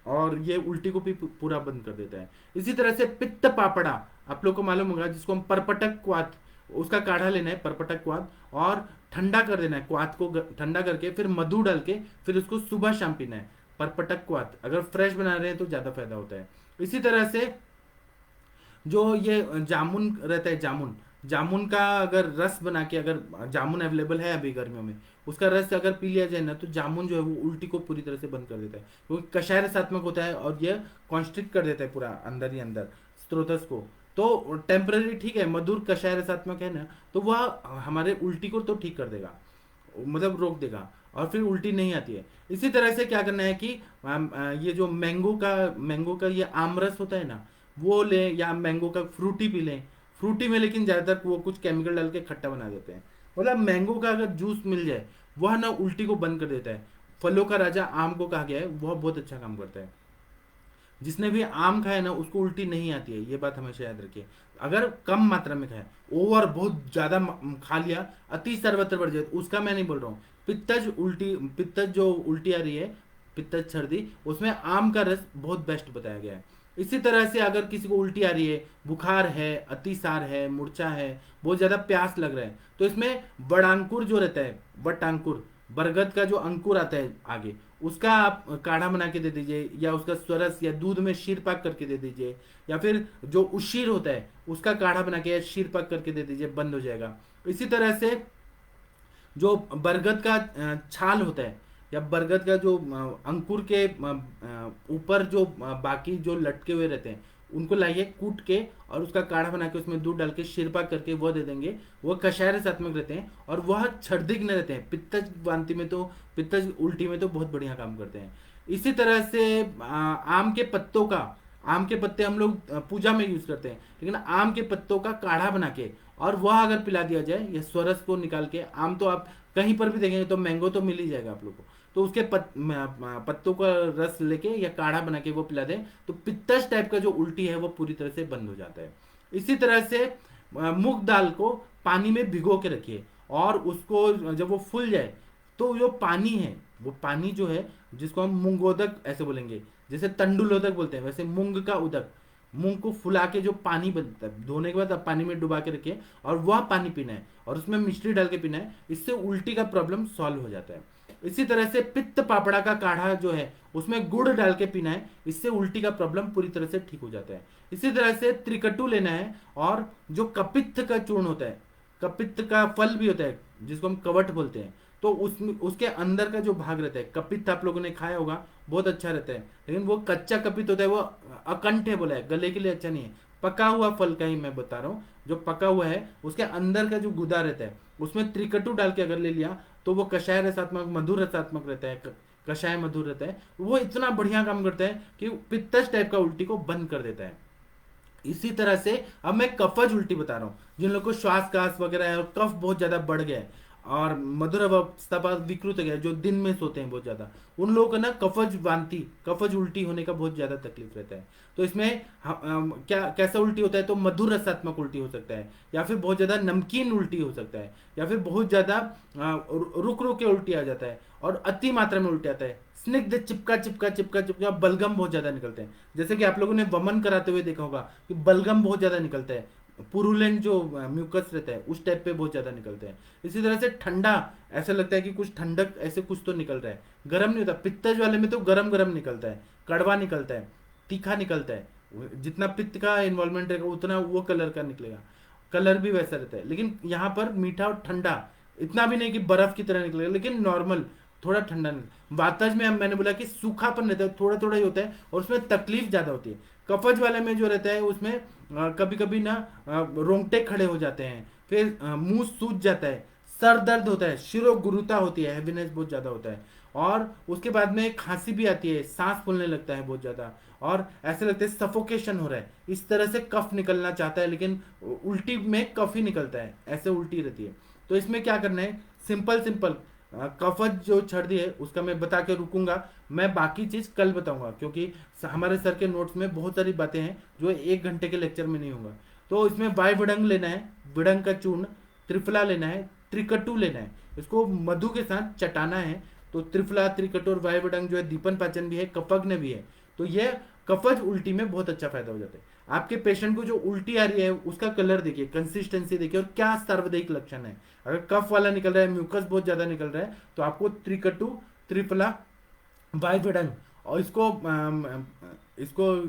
और ये उल्टी को भी पूरा बंद कर देता है। इसी तरह से पित्त पापड़ा, आप लोग को मालूम होगा, जिसको हम परपटक क्वाथ, उसका काढ़ा लेना है, परपटक क्वाथ, और ठंडा कर देना है, क्वाथ को ठंडा करके फिर मधु डाल के फिर उसको सुबह शाम पीना है। परपटक क्वाथ अगर फ्रेश बना रहे हैं तो ज्यादा फायदा होता है। इसी तरह से जो ये जामुन रहता है, जामुन, जामुन का अगर रस बना के, अगर जामुन अवेलेबल है अभी गर्मियों में, उसका रस अगर पी लिया जाए ना, तो जामुन जो है वो उल्टी को पूरी तरह से बंद कर देता है, क्योंकि कषाय रसात्मक होता है, और यह कॉन्स्ट्रिक्ट कर देता है पूरा अंदर ही अंदर स्त्रोतस को। तो टेम्पररी ठीक है, मधुर कषाय रसात्मक है ना, तो वह हमारे उल्टी को तो ठीक कर देगा, मतलब रोक देगा, और फिर उल्टी नहीं आती है। इसी तरह से क्या करना है कि ये जो मैंगो का ये आमरस होता है ना, वो लें, या मैंगो का फ्रूटी पी लें। फ्रूटी में लेकिन ज़्यादातर वो कुछ केमिकल डाल के खट्टा बना देते हैं। मतलब मैंगो का अगर जूस मिल जाए, वह ना उल्टी को बंद कर देता है। फलों का राजा आम को कहा गया है, वह बहुत अच्छा काम करता है। जिसने भी आम खाया ना, उसको उल्टी नहीं आती है, ये बात हमेशा याद रखिए। अगर कम मात्रा में खाए, ओवर बहुत ज्यादा खा लिया, अति सर्वत्र बढ़ जाए, उसका मैं नहीं बोल रहा हूँ। पित्तज उल्टी, पित्तज जो उल्टी आ रही है, पित्तज सर्दी, उसमें आम का रस बहुत बेस्ट बताया गया है। इसी तरह से अगर किसी को उल्टी आ रही है, बुखार है, अतिसार है, मूर्छा है, बहुत ज्यादा प्यास लग रहा है, तो इसमें बड़ांकुर जो रहता है, बटांकुर, बरगद का जो अंकुर आता है आगे, उसका आप काढ़ा बना के दे दीजिए, या उसका स्वरस या दूध में शीर पाक करके दे दीजिए, या फिर जो उशीर होता है उसका काढ़ा बना के या शीर पाक करके दे दीजिए, बंद हो जाएगा। इसी तरह से जो बरगद का छाल होता है, या बरगद का जो अंकुर के ऊपर जो बाकी जो लटके हुए रहते हैं उनको लाइए कूट के और उसका काढ़ा बना के उसमें दूध डाल के शिरपा करके वो दे देंगे। वो कषाय रसात्मक रहते हैं और वह क्षरदिग्न रहते हैं। पित्तज वांति में तो, पित्तज उल्टी में तो बहुत बढ़िया काम करते हैं। इसी तरह से आम के पत्तों का, आम के पत्ते हम लोग पूजा में यूज करते हैं, लेकिन आम के पत्तों का काढ़ा बना के और वह अगर पिला दिया जाए, या स्वरस को निकाल के, आम तो आप कहीं पर भी देखेंगे तो मैंगो तो मिल ही जाएगा आप लोग को, तो उसके पत्तों का रस लेके या काढ़ा बना के वो पिला दें तो पित्तश टाइप का जो उल्टी है वो पूरी तरह से बंद हो जाता है। इसी तरह से मूंग दाल को पानी में भिगो के रखिए और उसको जब वो फूल जाए तो जो पानी है, वो पानी जो है जिसको हम मूंगोदक ऐसे बोलेंगे, जैसे तंडुलोदक बोलते हैं वैसे मूंग का उदक, मूंग को फुला के जो पानी बनता है धोने के बाद आप पानी में डुबा के रखिए और वह पानी पीना है और उसमें मिश्री डाल के पीना है। इससे उल्टी का प्रॉब्लम सॉल्व हो जाता है। इसी तरह से पित्त पापड़ा का काढ़ा जो है उसमें गुड़ डाल के पीना है, इससे उल्टी का प्रॉब्लम पूरी तरह से ठीक हो जाता है। इसी तरह से त्रिकटु लेना है और जो कपित्त का चूर्ण होता है, कपित्त का फल भी होता है जिसको हम कवट बोलते हैं, तो उसमें उसके अंदर का जो भाग रहता है, कपित्त आप लोगों ने खाया होगा, बहुत अच्छा रहता है, लेकिन वो कच्चा कपित्त होता है, वो अकंठ है बोला है, गले के लिए अच्छा नहीं है। पका हुआ फल का ही मैं बता रहा हूँ, जो पका हुआ है उसके अंदर का जो गुदा रहता है उसमें त्रिकटु डाल के अगर ले लिया तो वो कषाय रसात्मक, मधुर रसात्मक रहता है, कषाय मधुर रहता है, वो इतना बढ़िया काम करता है कि पित्तश टाइप का उल्टी को बंद कर देता है। इसी तरह से अब मैं कफज उल्टी बता रहा हूँ, जिन लोगों को श्वास कास वगैरह है और कफ बहुत ज्यादा बढ़ गया है और मधुर अवस्था पर विकृत हो गया है, जो दिन में सोते हैं बहुत ज्यादा, उन लोगों को ना कफज वांति, कफज उल्टी होने का बहुत ज्यादा तकलीफ रहता है। तो इसमें क्या कैसा उल्टी होता है, तो मधुर रसात्मक उल्टी हो सकता है, या फिर बहुत ज्यादा नमकीन उल्टी हो सकता है, या फिर बहुत ज्यादा रुक रुक के उल्टी आ जाता है और अति मात्रा में उल्टी आता है। स्निग्ध चिपका चिपका चिपका चिपका बलगम बहुत ज्यादा निकलते हैं, जैसे कि आप लोगों ने वमन कराते हुए देखा होगा कि बलगम बहुत ज्यादा निकलता है, पुरुलेंट जो म्यूकस रहता है उस टाइप पे बहुत ज्यादा निकलते हैं। इसी तरह से ठंडा, ऐसा लगता है कि कुछ ठंडक ऐसे कुछ तो निकल रहा है, गर्म नहीं होता। पित्तज वाले में तो गरम गरम निकलता है, कड़वा निकलता है, तीखा निकलता है, जितना पित्त का इन्वॉल्वमेंट रहेगा उतना वो कलर का निकलेगा, कलर भी वैसा रहता है। लेकिन यहाँ पर मीठा और ठंडा, इतना भी नहीं कि बर्फ की तरह निकलेगा, लेकिन नॉर्मल थोड़ा ठंडा नहीं। वातज में मैंने बोला कि सूखापन रहता है, थोड़ा थोड़ा ही होता है और उसमें तकलीफ ज्यादा होती है। कफज वाले में जो रहता है उसमें कभी कभी ना रोंगटे खड़े हो जाते हैं, फिर मुंह सूज जाता है, सर दर्द होता है, शिरो गुरुता होती है, हैवीनेस बहुत ज्यादा होता है, और उसके बाद में खांसी भी आती है, सांस फूलने लगता है बहुत ज्यादा, और ऐसे लगता है सफोकेशन हो रहा है। इस तरह से कफ निकलना चाहता है लेकिन उल्टी में कफ ही निकलता है, ऐसे उल्टी रहती है। तो इसमें क्या करना है, सिंपल सिंपल कफज जो छर्दी है उसका मैं बता के रुकूंगा, मैं बाकी चीज कल बताऊंगा, क्योंकि हमारे सर के नोट्स में बहुत सारी बातें हैं जो 1 घंटे के लेक्चर में नहीं होगा। तो इसमें वाय विडंग लेना है, विडंग का चूर्ण, त्रिफला लेना है, त्रिकटु लेना है, इसको मधु के साथ चटाना है। तो त्रिफला, त्रिकटु और वाय विडंग जो है दीपन पाचन भी है, कफग्न भी है, तो ये कफज उल्टी में बहुत अच्छा फायदा हो जाता है। आपके पेशेंट को जो उल्टी आ रही है उसका कलर देखिए, कंसिस्टेंसी देखिए और क्या सार्वदैयिक लक्षण है। अगर कफ वाला निकल रहा है, म्यूकस बहुत ज्यादा निकल रहा है, तो आपको त्रिकटु, त्रिफला, वाइवेडन और इसको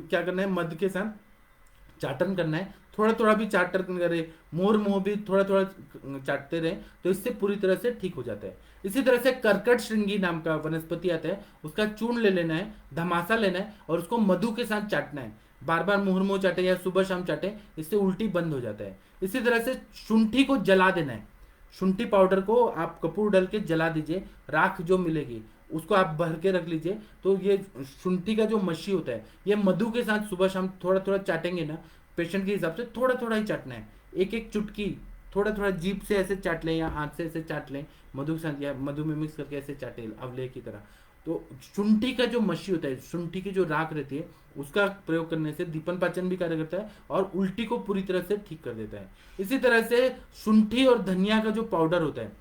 क्या करना है, मध के साथ चाटन करना है। थोड़ा थोड़ा भी चाटन करे, मोर मोह भी थोड़ा थोड़ा चाटते रहे, तो इससे पूरी तरह से ठीक हो जाता है। इसी तरह से कर्कट श्रृंगी नाम का वनस्पति आता है, उसका चूर्ण ले लेना है, धमासा लेना है और उसको मधु के साथ चाटना है। बार बार मुंह चाटे या सुबह शाम चाटे, इससे उल्टी बंद हो जाता है। इसी तरह से शुंठी को जला देना है, शुंठी पाउडर को आप कपूर डाल के जला दीजिए, राख जो मिलेगी उसको आप भर के रख लीजिए। तो ये शुंठी का जो मशी होता है, ये मधु के साथ सुबह शाम थोड़ा थोड़ा चाटेंगे ना, पेशेंट के हिसाब से थोड़ा थोड़ा ही चाटना है, एक एक चुटकी थोड़ा थोड़ा जीभ से ऐसे चाट लें या हाथ से ऐसे चाट लें, मधु के साथ या मधु में मिक्स करके ऐसे चाटे अवले की तरह। तो शुंठी का जो मशी होता है, शुंठी की जो राख रहती है, उसका प्रयोग करने से दीपन पाचन भी कार्य करता है और उल्टी को पूरी तरह से ठीक कर देता है। इसी तरह से शुंठी और धनिया का जो पाउडर होता है,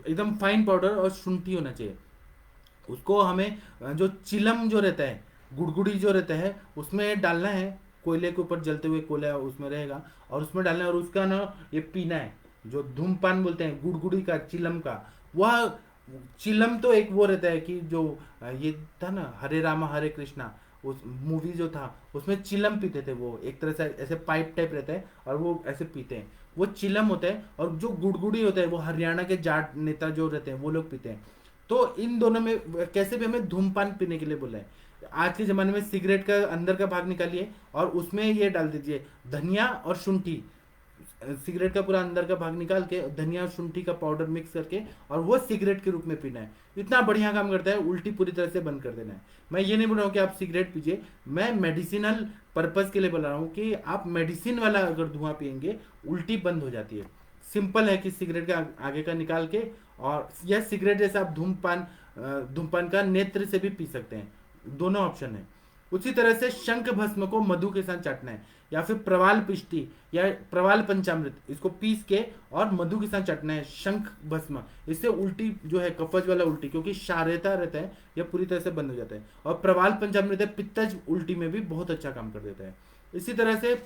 एकदम फाइन पाउडर और शुंठी होना चाहिए, उसको हमें जो चिलम जो रहता है, गुड़गुड़ी जो रहता है, उसमें डालना है, कोयले के ऊपर जलते हुए कोयला उसमें रहेगा और उसमें डालना है और उसका ना ये पीना है। जो धूमपान बोलते हैं गुड़गुड़ी का, चिलम का, वह चिलम तो एक वो रहता है कि जो ये था ना हरे रामा हरे कृष्णा, उस मूवी जो था उसमें चिलम पीते थे, वो एक तरह से ऐसे पाइप टाइप रहता है और वो ऐसे पीते हैं, वो चिलम होता है। और जो गुड़गुड़ी होता है वो हरियाणा के जाट नेता जो रहते हैं वो लोग पीते हैं। तो इन दोनों में कैसे भी हमें धूमपान पीने के लिए बोला है। आज के ज़माने में सिगरेट का अंदर का भाग निकालिए और उसमें ये डाल दीजिए धनिया और शुंठी। सिगरेट का पूरा अंदर का भाग निकाल के धनिया और शुंठी का पाउडर मिक्स करके और वो सिगरेट के रूप में पीना है। इतना बढ़िया काम करता है, उल्टी पूरी तरह से बंद कर देना है। मैं ये नहीं बोल रहा हूँ कि आप सिगरेट पीजिए, मैं मेडिसिनल पर्पज के लिए बोल रहा हूँ कि आप मेडिसिन वाला अगर धुआं पियेंगे उल्टी बंद हो जाती है। सिंपल है कि सिगरेट का आगे का निकाल के, और यह सिगरेट जैसा आप धूमपान का नेत्र से भी पी सकते हैं, दोनों ऑप्शन है। उसी तरह से शंख भस्म को मधु के साथ चाटना है, या फिर प्रवाल पिष्टी या प्रवाल पंचामृत, इसको पीस के और मधु के साथ चाटना है शंख भस्म। इससे उल्टी जो है, कफज वाला उल्टी, क्योंकि क्षारता रहता है, यह पूरी तरह से बंद हो जाता है। और प्रवाल पंचामृत है, पित्तज उल्टी में भी बहुत अच्छा काम कर देता है। इसी तरह से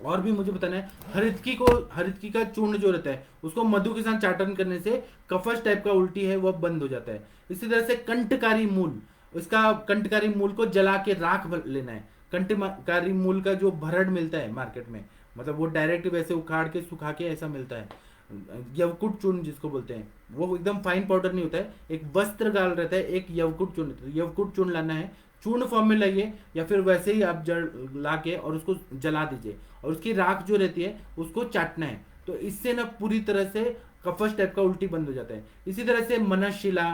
और भी मुझे बताना है, हरितकी का चूर्ण जो रहता है उसको मधु के साथ चाटन करने से कफज टाइप का उल्टी है वह बंद हो जाता है। इसी तरह से कंटकारी मूल, उसका कंटकारी मूल को जला के राख लेना है। कंटकारी मूल का जो भरड़ मिलता है मार्केट में, मतलब वो डायरेक्ट वैसे उखाड़ के सुखा के ऐसा मिलता है, यवकुट चूर्ण जिसको बोलते हैं, वो एकदम फाइन पाउडर नहीं होता है, एक वस्त्र गाल रहता है, एक यवकुट चूर्ण, यवकुट चूर्ण लाना है, चूर्ण फॉर्म में लाइए, या फिर वैसे ही आप जड़ ला के और उसको जला दीजिए और उसकी राख जो रहती है उसको चाटना है। तो इससे ना पूरी तरह से कफस टाइप का उल्टी बंद हो जाता है। इसी तरह से मनशिला,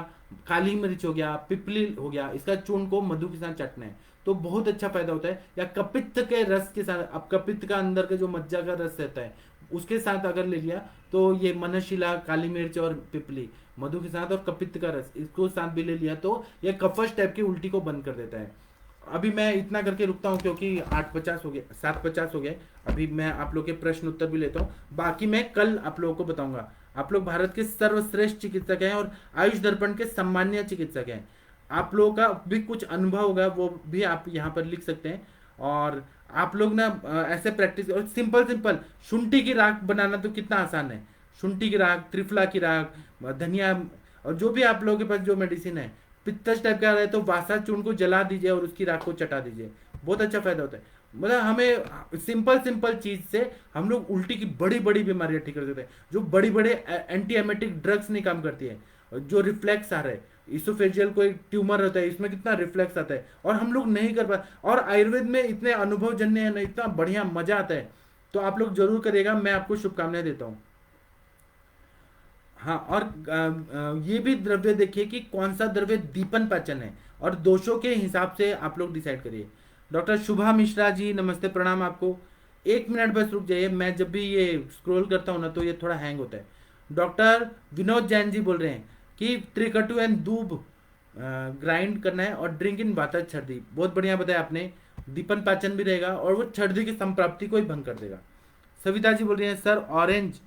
काली मिर्च हो गया, पिपली हो गया, इसका चूर्ण को मधु के साथ चाटना है तो बहुत अच्छा फायदा होता है। या कपित्त के रस के साथ, अब कपित्त का अंदर का जो मज्जा का रस रहता है उसके साथ अगर ले लिया तो ये मनशिला, काली मिर्च और पिपली मधु के साथ और कपित्त का रस इसको साथ भी ले लिया तो ये कफश टाइप की उल्टी को बंद कर देता है। अभी मैं इतना करके रुकता हूँ क्योंकि 8:50 हो गए, 7:50 हो गए। अभी मैं आप लोग के प्रश्न उत्तर भी लेता हूँ, बाकी मैं कल आप लोगों को बताऊंगा। आप लोग भारत के सर्वश्रेष्ठ चिकित्सक हैं और आयुष दर्पण के सम्मान्य चिकित्सक हैं। आप लोगों का भी कुछ अनुभव होगा, वो भी आप यहाँ पर लिख सकते हैं। और आप लोग ना ऐसे प्रैक्टिस, और सिंपल सिंपल शुंठी की राख बनाना तो कितना आसान है। शुंठी की राख, त्रिफला की राख, धनिया, और जो भी आप लोगों के पास जो मेडिसिन है, पित्तज टाइप का आ रहा है तो वासा चूर्ण को जला दीजिए और उसकी राख को चटा दीजिए, बहुत अच्छा फायदा होता है। मतलब हमें सिंपल सिंपल चीज से हम लोग उल्टी की बड़ी बड़ी बीमारियां ठीक कर देते हैं। जो बड़ी बड़े एंटी एमेटिक ड्रग्स नहीं काम करती है, जो रिफ्लेक्स आ रहा है, इसोफेजियल कोई ट्यूमर होता है इसमें कितना रिफ्लेक्स आता है और हम लोग नहीं कर पाते। और आयुर्वेद में इतने अनुभवजन्य है ना, इतना बढ़िया मजा आता है। तो आप लोग जरूर करिएगा, मैं आपको शुभकामनाएं देता हूँ। हाँ, और ये भी द्रव्य देखिए कि कौन सा द्रव्य दीपन पाचन है, और दोषों के हिसाब से आप लोग डिसाइड करिए। डॉक्टर शुभा मिश्रा जी नमस्ते, प्रणाम आपको। 1 मिनट बस रुक जाइए, मैं जब भी ये स्क्रॉल करता हूँ ना तो ये थोड़ा हैंग होता है। डॉक्टर विनोद जैन जी बोल रहे हैं कि त्रिकटु एंड दूब ग्राइंड करना है और ड्रिंक इन वाता छर्दी, बहुत बढ़िया बताया आपने। दीपन पाचन भी रहेगा और वो छर्दी की संप्राप्ति को ही भंग कर देगा। सविता जी बोल रही हैं सर, ऑरेंज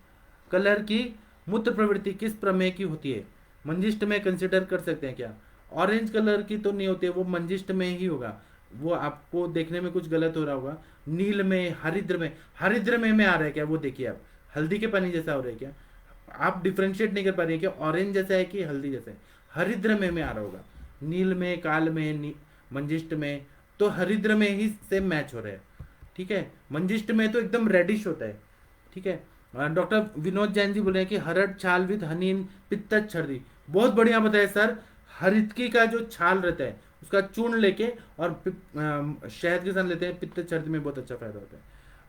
कलर की मूत्र प्रवृत्ति किस प्रमेय की होती है, मंजिष्ठ में कंसिडर कर सकते हैं क्या? ऑरेंज कलर की तो नहीं होती है, वो मंजिष्ठ में ही होगा, वो आपको देखने में कुछ गलत हो रहा होगा। नील में, हरिद्र में, हरिद्र में आ रहा है क्या, वो देखिए आप, हल्दी के पानी जैसा हो रहा है क्या? आप डिफ्रेंशिएट नहीं कर पा रही है कि ऑरेंज जैसा है कि हल्दी जैसा है। हरिद्र में आ रहा होगा, नील में, काल में, मंजिष्ठ में, तो हरिद्र में ही से मैच हो रहा है। ठीक है, मंजिष्ठ में तो एकदम रेडिश होता है। ठीक है, डॉक्टर विनोद जैन जी बोले हैं कि हरड़ छाल विद हनी इन पित्तज छर्दी, बहुत बढ़िया बताया सर। हरितकी का जो छाल रहता है उसका चूर्ण लेके और शहद के साथ लेते हैं, पित्तज छर्दी में बहुत अच्छा फायदा होता है।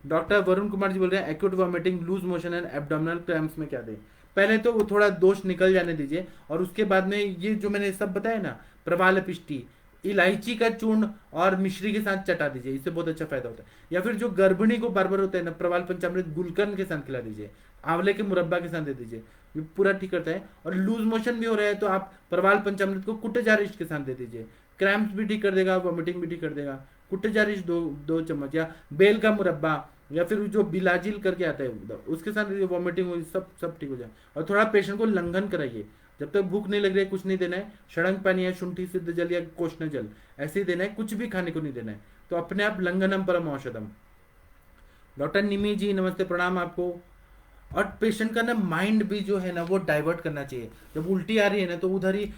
डॉक्टर वरुण कुमार जी बोल रहे हैं acute vomiting, loose motion and abdominal cramps में क्या दें? पहले तो वो थोड़ा दोष निकल जाने दीजिए और उसके बाद में ये जो मैंने सब बताया ना, प्रवाल पिष्टी, इलायची का चूर्ण और मिश्री के साथ चटा दीजिए, इससे बहुत अच्छा फायदा होता है। या फिर जो गर्भिणी को बार बार होता है ना, प्रवाल पंचामृत गुलकंद के साथ खिला दीजिए, आंवले के मुरब्बा के साथ दे दीजिए, ये पूरा ठीक करता है। और लूज मोशन भी हो रहा है तो आप प्रवाल पंचामृत को कुटजारिश के साथ दे दीजिए, क्रैम्प्स भी ठीक कर देगा, वॉमिटिंग भी ठीक कर देगा। कुटजारिश 2 चम्मच, या बेल का मुरब्बा, या फिर जो बिलाजिल करके आता है उसके साथ वॉमिटिंग हो, सब ठीक हो जाए। और थोड़ा पेशेंट को लंघन कराइए, जब तक भूख नहीं लग रही है कुछ नहीं देना है। षडंग पानी या शुंठी सिद्ध जल या कोष्ण जल ऐसे ही देना है, कुछ भी खाने को नहीं देना है। तो अपने आप लंघनम परम औषधम। डॉक्टर निमी जी नमस्ते, प्रणाम आपको। और पेशेंट का ना माइंड भी जो है ना वो डाइवर्ट करना चाहिए। जब उल्टी आ रही है ना तो उधर ही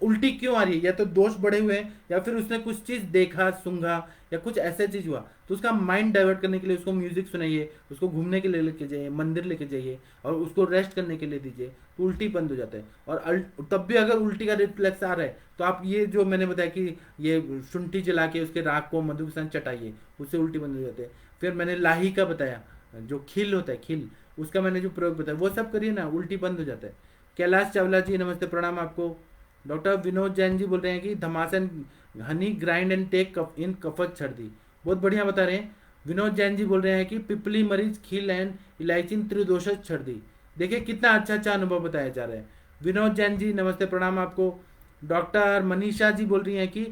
उल्टी क्यों आ रही है, या तो दोष बढ़े हुए हैं या फिर उसने कुछ चीज देखा सूंघा या कुछ ऐसा चीज हुआ, तो उसका माइंड डाइवर्ट करने के लिए उसको म्यूजिक सुनाइए, उसको घूमने के लिए लेके जाइए, मंदिर लेके जाइए और उसको रेस्ट करने के लिए दीजिए, तो उल्टी बंद हो जाता है। और तब भी अगर उल्टी का रिफ्लेक्स आ रहा है तो आप ये जो मैंने बताया कि ये शुंठी जला के उसके राख को मधु के साथ चटाइए, उससे उल्टी बंद हो जाते हैं। फिर मैंने लाही का बताया, जो खिल होता है खिल, उसका मैंने जो प्रयोग बताया वो सब करिए ना, उल्टी बंद हो जाता है। कैलाश चावला जी नमस्ते प्रणाम आपको। डॉक्टर विनोद जैन जी बोल रहे हैं कि धमासन हनी ग्राइंड एंड टेक इन कफत छर्दी, बहुत बढ़िया बता रहे हैं। विनोद जैन जी बोल रहे हैं कि पिपली मरीज खील एंड इलायची त्रिदोषज छर्दी। देखिए कितना अच्छा अच्छा अनुभव बताया जा रहा है। विनोद जैन जी नमस्ते प्रणाम आपको। डॉक्टर मनीषा जी बोल रही हैं कि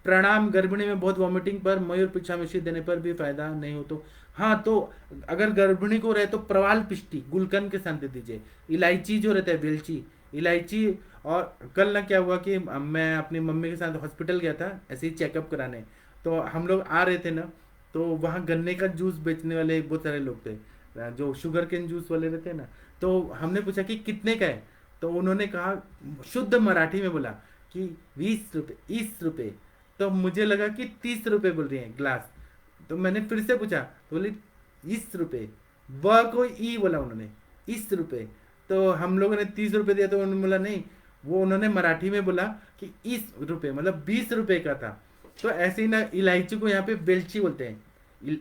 प्रणाम, गर्भिणी में बहुत वॉमिटिंग पर मयूर पिछा मिश्री देने पर भी फायदा नहीं हो तो। हाँ, तो अगर गर्भिणी को रहे तो प्रवाल पिष्टी गुलकंद के साथ दे दीजिए। इलायची जो रहता है वेलची, इलायची। और कल ना क्या हुआ कि मैं अपनी मम्मी के साथ हॉस्पिटल गया था ऐसे ही चेकअप कराने, तो हम लोग आ रहे थे ना, तो वहाँ गन्ने का जूस बेचने वाले बहुत सारे लोग थे, जो शुगर केन जूस वाले रहते हैं ना। तो हमने पूछा कि कितने का है, तो उन्होंने कहा, शुद्ध मराठी में बोला कि 20 रुपये, 20 रुपये। तो मुझे लगा कि 30 रुपये बोल रही हैं ग्लास। तो मैंने फिर से पूछा तो बोली 20 रुपये, व को ई बोला उन्होंने, 20 रुपये। तो हम लोगों ने 30 रुपये दिया, तो उन्होंने बोला नहीं, वो उन्होंने मराठी में बोला कि 20 रुपये मतलब 20 रुपये का था। तो ऐसे ही ना इलायची को यहाँ पे बेलची बोलते हैं,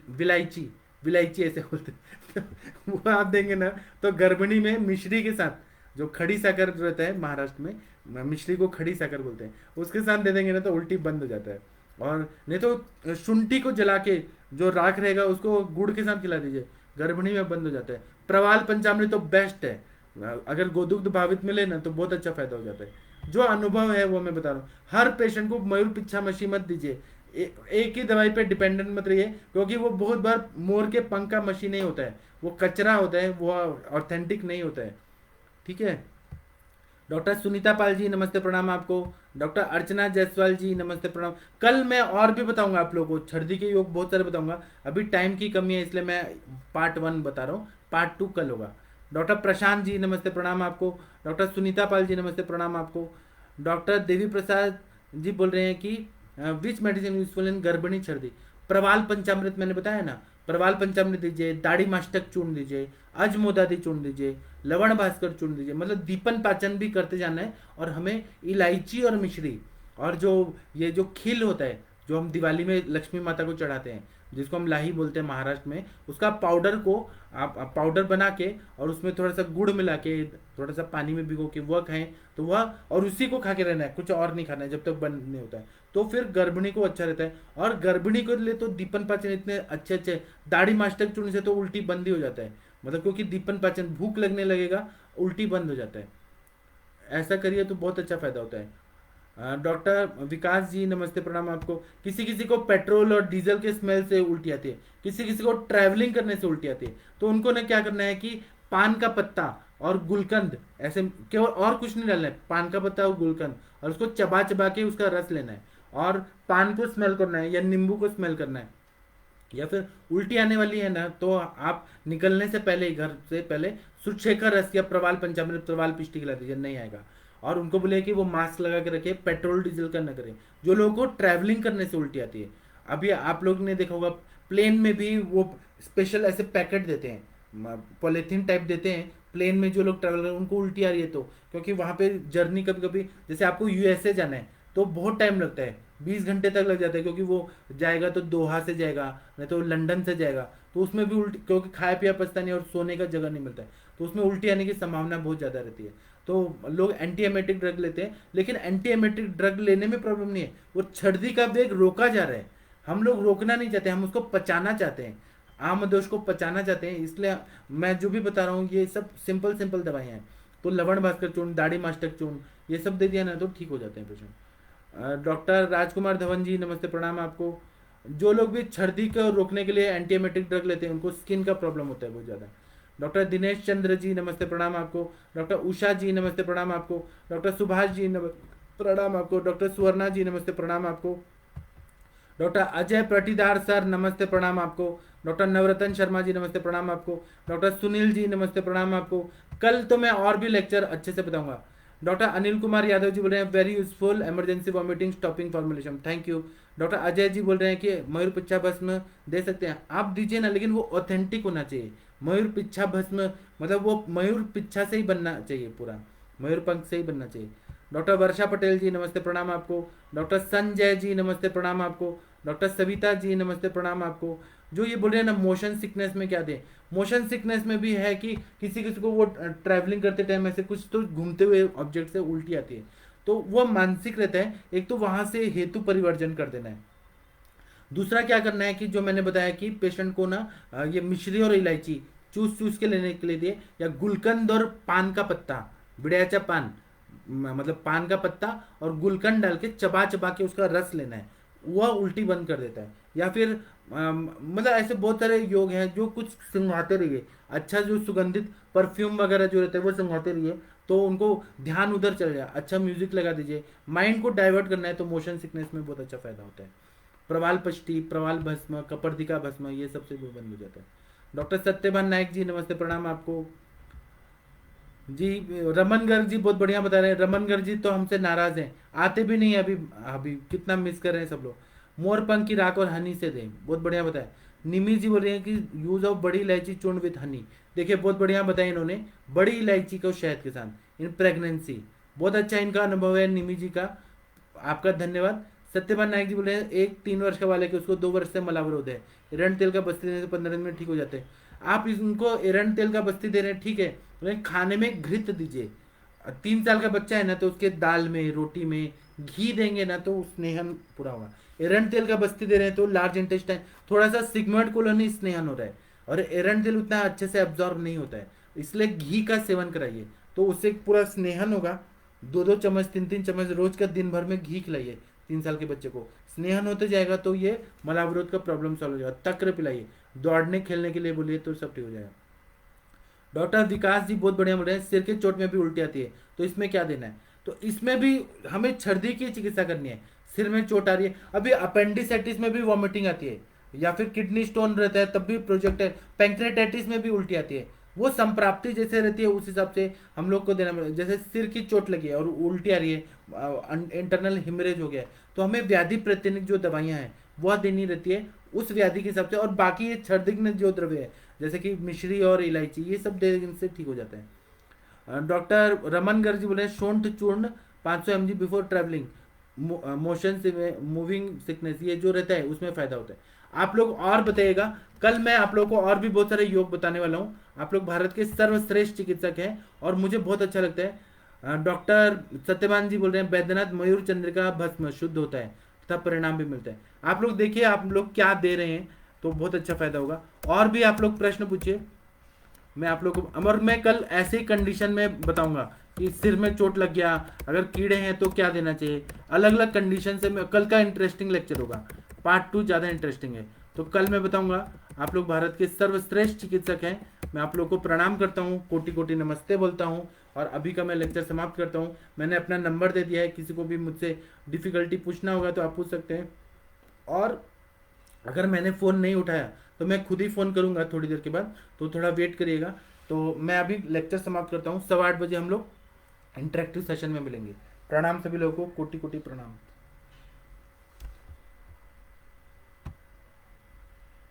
विलायची, विलायची ऐसे बोलते हैं। तो वो आप देंगे ना तो गर्भिणी में मिश्री के साथ, जो खड़ी साकर रहता है महाराष्ट्र में, मिश्री को खड़ी साकर बोलते हैं, उसके साथ दे देंगे ना तो उल्टी बंद हो जाता है। और नहीं तो शुंठी को जला के जो राख रहेगा उसको गुड़ के साथ खिला दीजिए, गर्भिणी में बंद हो जाता है। प्रवाल पंचामृत तो बेस्ट है, अगर गोदुग्ध भावित मिले ना तो बहुत अच्छा फायदा हो जाता है। जो अनुभव है वो मैं बता रहा हूँ। हर पेशेंट को मयूर पिच्छा मशी मत दीजिए, एक ही दवाई पे डिपेंडेंट मत रहिए, क्योंकि वो बहुत बार मोर के पंख का मशी नहीं होता है, वो कचरा होता है, वो ऑथेंटिक नहीं होता है। ठीक है। डॉक्टर सुनीता पाल जी नमस्ते प्रणाम आपको। डॉक्टर अर्चना जायसवाल जी नमस्ते प्रणाम। कल मैं और भी बताऊंगा आप लोगों को, छर्दी के योग बहुत सारे बताऊंगा, अभी टाइम की कमी है इसलिए मैं पार्ट 1 बता रहा हूँ, पार्ट 2 कल होगा। डॉक्टर प्रशांत जी नमस्ते प्रणाम आपको। डॉक्टर सुनीता पाल जी नमस्ते प्रणाम आपको। डॉक्टर देवी प्रसाद जी बोल रहे हैं कि विच मेडिसिन यूजफुल इन गर्भिणी छर्दी। प्रवाल पंचामृत मैंने बताया ना, प्रवाल पंचामृत दीजिए, दाढ़ी मास्टक चूर्ण दीजिए, अजमोदादी चूर्ण दीजिए, लवण भास्कर चूर्ण दीजिए, मतलब दीपन पाचन भी करते जाना है। और हमें इलायची और मिश्री और जो ये जो खिल होता है जो हम दिवाली में लक्ष्मी माता को चढ़ाते हैं, जिसको हम लाही बोलते हैं महाराष्ट्र में, उसका पाउडर को आप पाउडर बना के और उसमें थोड़ा सा गुड़ मिला के थोड़ा सा पानी में भिगो के वह खाएं तो वह, और उसी को खा के रहना है, कुछ और नहीं खाना है जब तक बंद नहीं होता है। तो फिर गर्भिणी को अच्छा रहता है। और गर्भिणी को लिए तो दीपन पाचन इतने अच्छे अच्छे, दाढ़ी मास्टक चूर्ण से तो उल्टी बंद ही हो जाता है, मतलब क्योंकि दीपन पाचन, भूख लगने लगेगा उल्टी बंद हो जाता है। ऐसा करिए तो बहुत अच्छा फायदा होता है। डॉक्टर विकास जी नमस्ते प्रणाम आपको। किसी किसी को पेट्रोल और डीजल के स्मेल से उल्टी आती है, किसी किसी को ट्रैवलिंग करने से उल्टी आती है, तो उनको ना क्या करना है कि पान का पत्ता और गुलकंद, ऐसे केवल और कुछ नहीं डालना है, पान का पत्ता और गुलकंद, और उसको चबा चबा के उसका रस लेना है और पान को स्मेल करना है या नींबू को स्मेल करना है। या फिर उल्टी आने वाली है ना तो आप निकलने से पहले, घर से पहले, सुरक्षेखर रस या प्रवाल पंचामृत, प्रवाल पिष्टी खिला दीजिए, नहीं आएगा। और उनको बोले कि वो मास्क लगा के रखे, पेट्रोल डीजल का न करें। जो लोगों को ट्रैवलिंग करने से उल्टी आती है, अभी आप लोग ने देखा होगा प्लेन में भी वो स्पेशल ऐसे पैकेट देते हैं, पॉलीथीन टाइप देते हैं, प्लेन में जो लोग ट्रैवल कर उनको उल्टी आ रही है तो, क्योंकि वहाँ पे जर्नी कभी कभी, जैसे आपको यूएसए जाना है तो बहुत टाइम लगता है, 20 घंटे तक लग जाता है, क्योंकि वो जाएगा तो दोहा से जाएगा, नहीं तो लंदन से जाएगा, तो उसमें भी उल्टी, क्योंकि खाया पिया पचता नहीं और सोने का जगह नहीं मिलता है, तो उसमें उल्टी आने की संभावना बहुत ज़्यादा रहती है। तो लोग एंटी एमेटिक ड्रग लेते हैं, लेकिन एंटी एमेटिक ड्रग लेने में प्रॉब्लम नहीं है, वो छर्दी का वेग रोका जा रहा है। हम लोग रोकना नहीं चाहते, हम उसको पचाना चाहते हैं, आम दोष को पचाना चाहते हैं। इसलिए मैं जो भी बता रहा हूँ ये सब सिंपल सिंपल दवाइयाँ हैं। तो लवण भास्कर चूर्ण, दाढ़ी मास्टक चूर्ण, ये सब दे दिया ना तो ठीक हो जाते हैं पेशेंट। डॉक्टर राजकुमार धवन जी नमस्ते प्रणाम आपको। जो लोग भी छर्दी को रोकने के लिए एंटी एमेटिक ड्रग लेते हैं उनको स्किन का प्रॉब्लम होता है बहुत ज़्यादा। डॉक्टर दिनेश चंद्र जी नमस्ते प्रणाम आपको। डॉक्टर उषा जी नमस्ते प्रणाम आपको। डॉक्टर सुभाष जी प्रणाम आपको। डॉक्टर सुवर्णा जी नमस्ते प्रणाम आपको। डॉक्टर अजय पाटीदार सर नमस्ते प्रणाम आपको। डॉक्टर नवरत्न शर्मा जी नमस्ते प्रणाम आपको। डॉक्टर सुनील जी नमस्ते प्रणाम आपको। कल तो मैं और भी लेक्चर अच्छे से बताऊंगा। डॉक्टर अनिल कुमार यादव जी बोल रहे हैं very useful emergency vomiting stopping formulation, thank you. Doctor Ajay ji बोल रहे हैं कि मयूर पिच्छा भस्म दे सकते हैं, आप दीजिए ना, लेकिन वो ऑथेंटिक होना चाहिए। मयूर पिच्छा भस्म मतलब वो मयूर पिच्छा से ही बनना चाहिए, पूरा मयूर पंख से ही बनना चाहिए। डॉक्टर वर्षा पटेल जी नमस्ते प्रणाम आपको। डॉक्टर संजय जी नमस्ते प्रणाम आपको। डॉक्टर सविता जी नमस्ते प्रणाम आपको। जो ये बोल रहे हैं ना मोशन सिकनेस में क्या दें, मोशन सिकनेस में भी है कि किसी किसी को वो ट्रैवलिंग करते टाइम ऐसे कुछ तो घूमते हुए ऑब्जेक्ट से उल्टी आती है, तो वो मानसिक रहता है। एक तो वहां से हेतु परिवर्जन कर देना है। दूसरा क्या करना है कि जो मैंने बताया कि पेशेंट को ना ये मिश्री और इलायची चूस चूस के लेने के लिए दिए, या गुलकंद और पान का पत्ता, बिड़ैचा पान मतलब पान का पत्ता और गुलकंद डाल के चबा चबा के उसका रस लेना है, वह उल्टी बंद कर देता है। या फिर मतलब ऐसे बहुत सारे योग हैं जो कुछ सुंघाते रहिए, अच्छा जो सुगंधित परफ्यूम वगैरह जो रहता है वो सुंघाते रहिए, तो उनको ध्यान उधर चल जाए। अच्छा म्यूजिक लगा दीजिए, माइंड को डाइवर्ट करना है तो मोशन सिकनेस में बहुत अच्छा फायदा होता है। प्रवाल पष्टी, प्रवाल भस्म, कपर्दिका भस्म, ये सबसे भी बंद हो जाता है। डॉक्टर सत्यभान नायक जी नमस्ते प्रणाम आपको जी। रमन गर्ग जी बहुत बढ़िया बता रहे हैं। रमन गर्ग जी तो हमसे नाराज हैं, आते भी नहीं अभी, अभी कितना मिस कर रहे हैं सब लोग। मोरपंख की राख और हनी से दें, बहुत बढ़िया बताया। निमी जी बोल रहे हैं कि यूज ऑफ बड़ी इलायची चूर्ण विद हनी, देखिए बहुत बढ़िया बताया इन्होंने, बड़ी इलायची को शहद के साथ इन प्रेगनेंसी, बहुत अच्छा इनका अनुभव है निमी जी का, आपका धन्यवाद। सत्यपाल नायक जी बोल रहे हैं एक 3 वर्ष का बालक है उसको 2 वर्ष से मलावरोध है, एरंड तेल का बस्ती देने से 15 दिन में ठीक हो जाते हैं। आप इनको एरंड तेल का बस्ती दे रहे हैं ठीक है, लेकिन खाने में घृत दीजिए। 3 साल का बच्चा है ना तो उसके दाल में रोटी में घी देंगे ना तो स्नेहन पूरा होगा। एरंड तेल का बस्ती दे रहे हैं तो लार्ज इंटेस्टाइन थोड़ा सा सिगमेंट कॉलोनी स्नेहन हो रहा है, और एरंड तेल उतना अच्छे से एब्जॉर्ब नहीं होता है, इसलिए घी का सेवन कराइए तो उससे पूरा स्नेहन होगा। 2-2 चम्मच 3-3 चम्मच रोज का दिन भर में घी खिलाइए 3 साल के बच्चे को, स्नेहन होते जाएगा तो ये मलावरोध का प्रॉब्लम सॉल्व हो जाएगा। तक्र पिलाइए, दौड़ने खेलने के लिए बोलिए तो सब ठीक हो जाएगा। डॉक्टर विकास जी बहुत बढ़िया बोल रहे हैं सिर के चोट में भी उल्टी आती है तो इसमें क्या देना है, तो इसमें भी हमें छर्दी की चिकित्सा करनी है। सिर में चोट आ रही है, अभी अपेंडिसाइटिस में भी वॉमिटिंग आती है, या फिर किडनी स्टोन रहता है तब भी प्रोजेक्ट है, पैंक्रेटाइटिस में भी उल्टी आती है, वो संप्राप्ति जैसे रहती है उस हिसाब से हम लोग को देना पड़ेगा। जैसे सिर की चोट लगी है और उल्टी आ रही है, इंटरनल हिमरेज हो गया है, तो हमें व्याधि प्रतिनिक जो दवाइयाँ हैं वह देनी रहती है उस व्याधि के हिसाब से। और बाकी ये छर्दिग्न जो द्रव्य है जैसे कि मिश्री और इलायची ये सब देने से ठीक हो जाता है। डॉक्टर रमन गर्ग जी बोले शोंठ चूर्ण 500 mg बिफोर ट्रैवलिंग, मोशन से मूविंग सिकनेस ये जो रहता है उसमें फायदा होता है। आप लोग और बताइएगा, कल मैं आप लोगों को और भी बहुत सारे योग बताने वाला हूँ। आप लोग भारत के सर्वश्रेष्ठ चिकित्सक हैं और मुझे बहुत अच्छा लगता है। डॉक्टर सत्यवान जी बोल रहे हैं बैद्यनाथ मयूर चंद्रिका भस्म शुद्ध होता है तथा परिणाम भी मिलता है। आप लोग देखिए आप लोग क्या दे रहे हैं तो बहुत अच्छा फायदा होगा। और भी आप लोग प्रश्न पूछिए, मैं आप लोग को, और मैं कल ऐसे ही कंडीशन में बताऊंगा कि सिर में चोट लग गया अगर कीड़े हैं तो क्या देना चाहिए, अलग अलग कंडीशन से मैं कल का इंटरेस्टिंग लेक्चर होगा, पार्ट 2 ज़्यादा इंटरेस्टिंग है तो कल मैं बताऊंगा। आप लोग भारत के सर्वश्रेष्ठ चिकित्सक हैं, मैं आप लोग को प्रणाम करता हूँ, कोटि कोटि नमस्ते बोलता हूँ और अभी का मैं लेक्चर समाप्त करता हूँ। मैंने अपना नंबर दे दिया है, किसी को भी मुझसे डिफिकल्टी पूछना होगा तो आप पूछ सकते हैं, और अगर मैंने फ़ोन नहीं उठाया तो मैं खुद ही फ़ोन करूंगा थोड़ी देर के बाद, तो थोड़ा वेट करिएगा। तो मैं अभी लेक्चर समाप्त करता हूँ, 8:15 बजे हम लोग इंटरेक्टिव सेशन में मिलेंगे। प्रणाम सभी लोगों को, कोटि कोटि प्रणाम।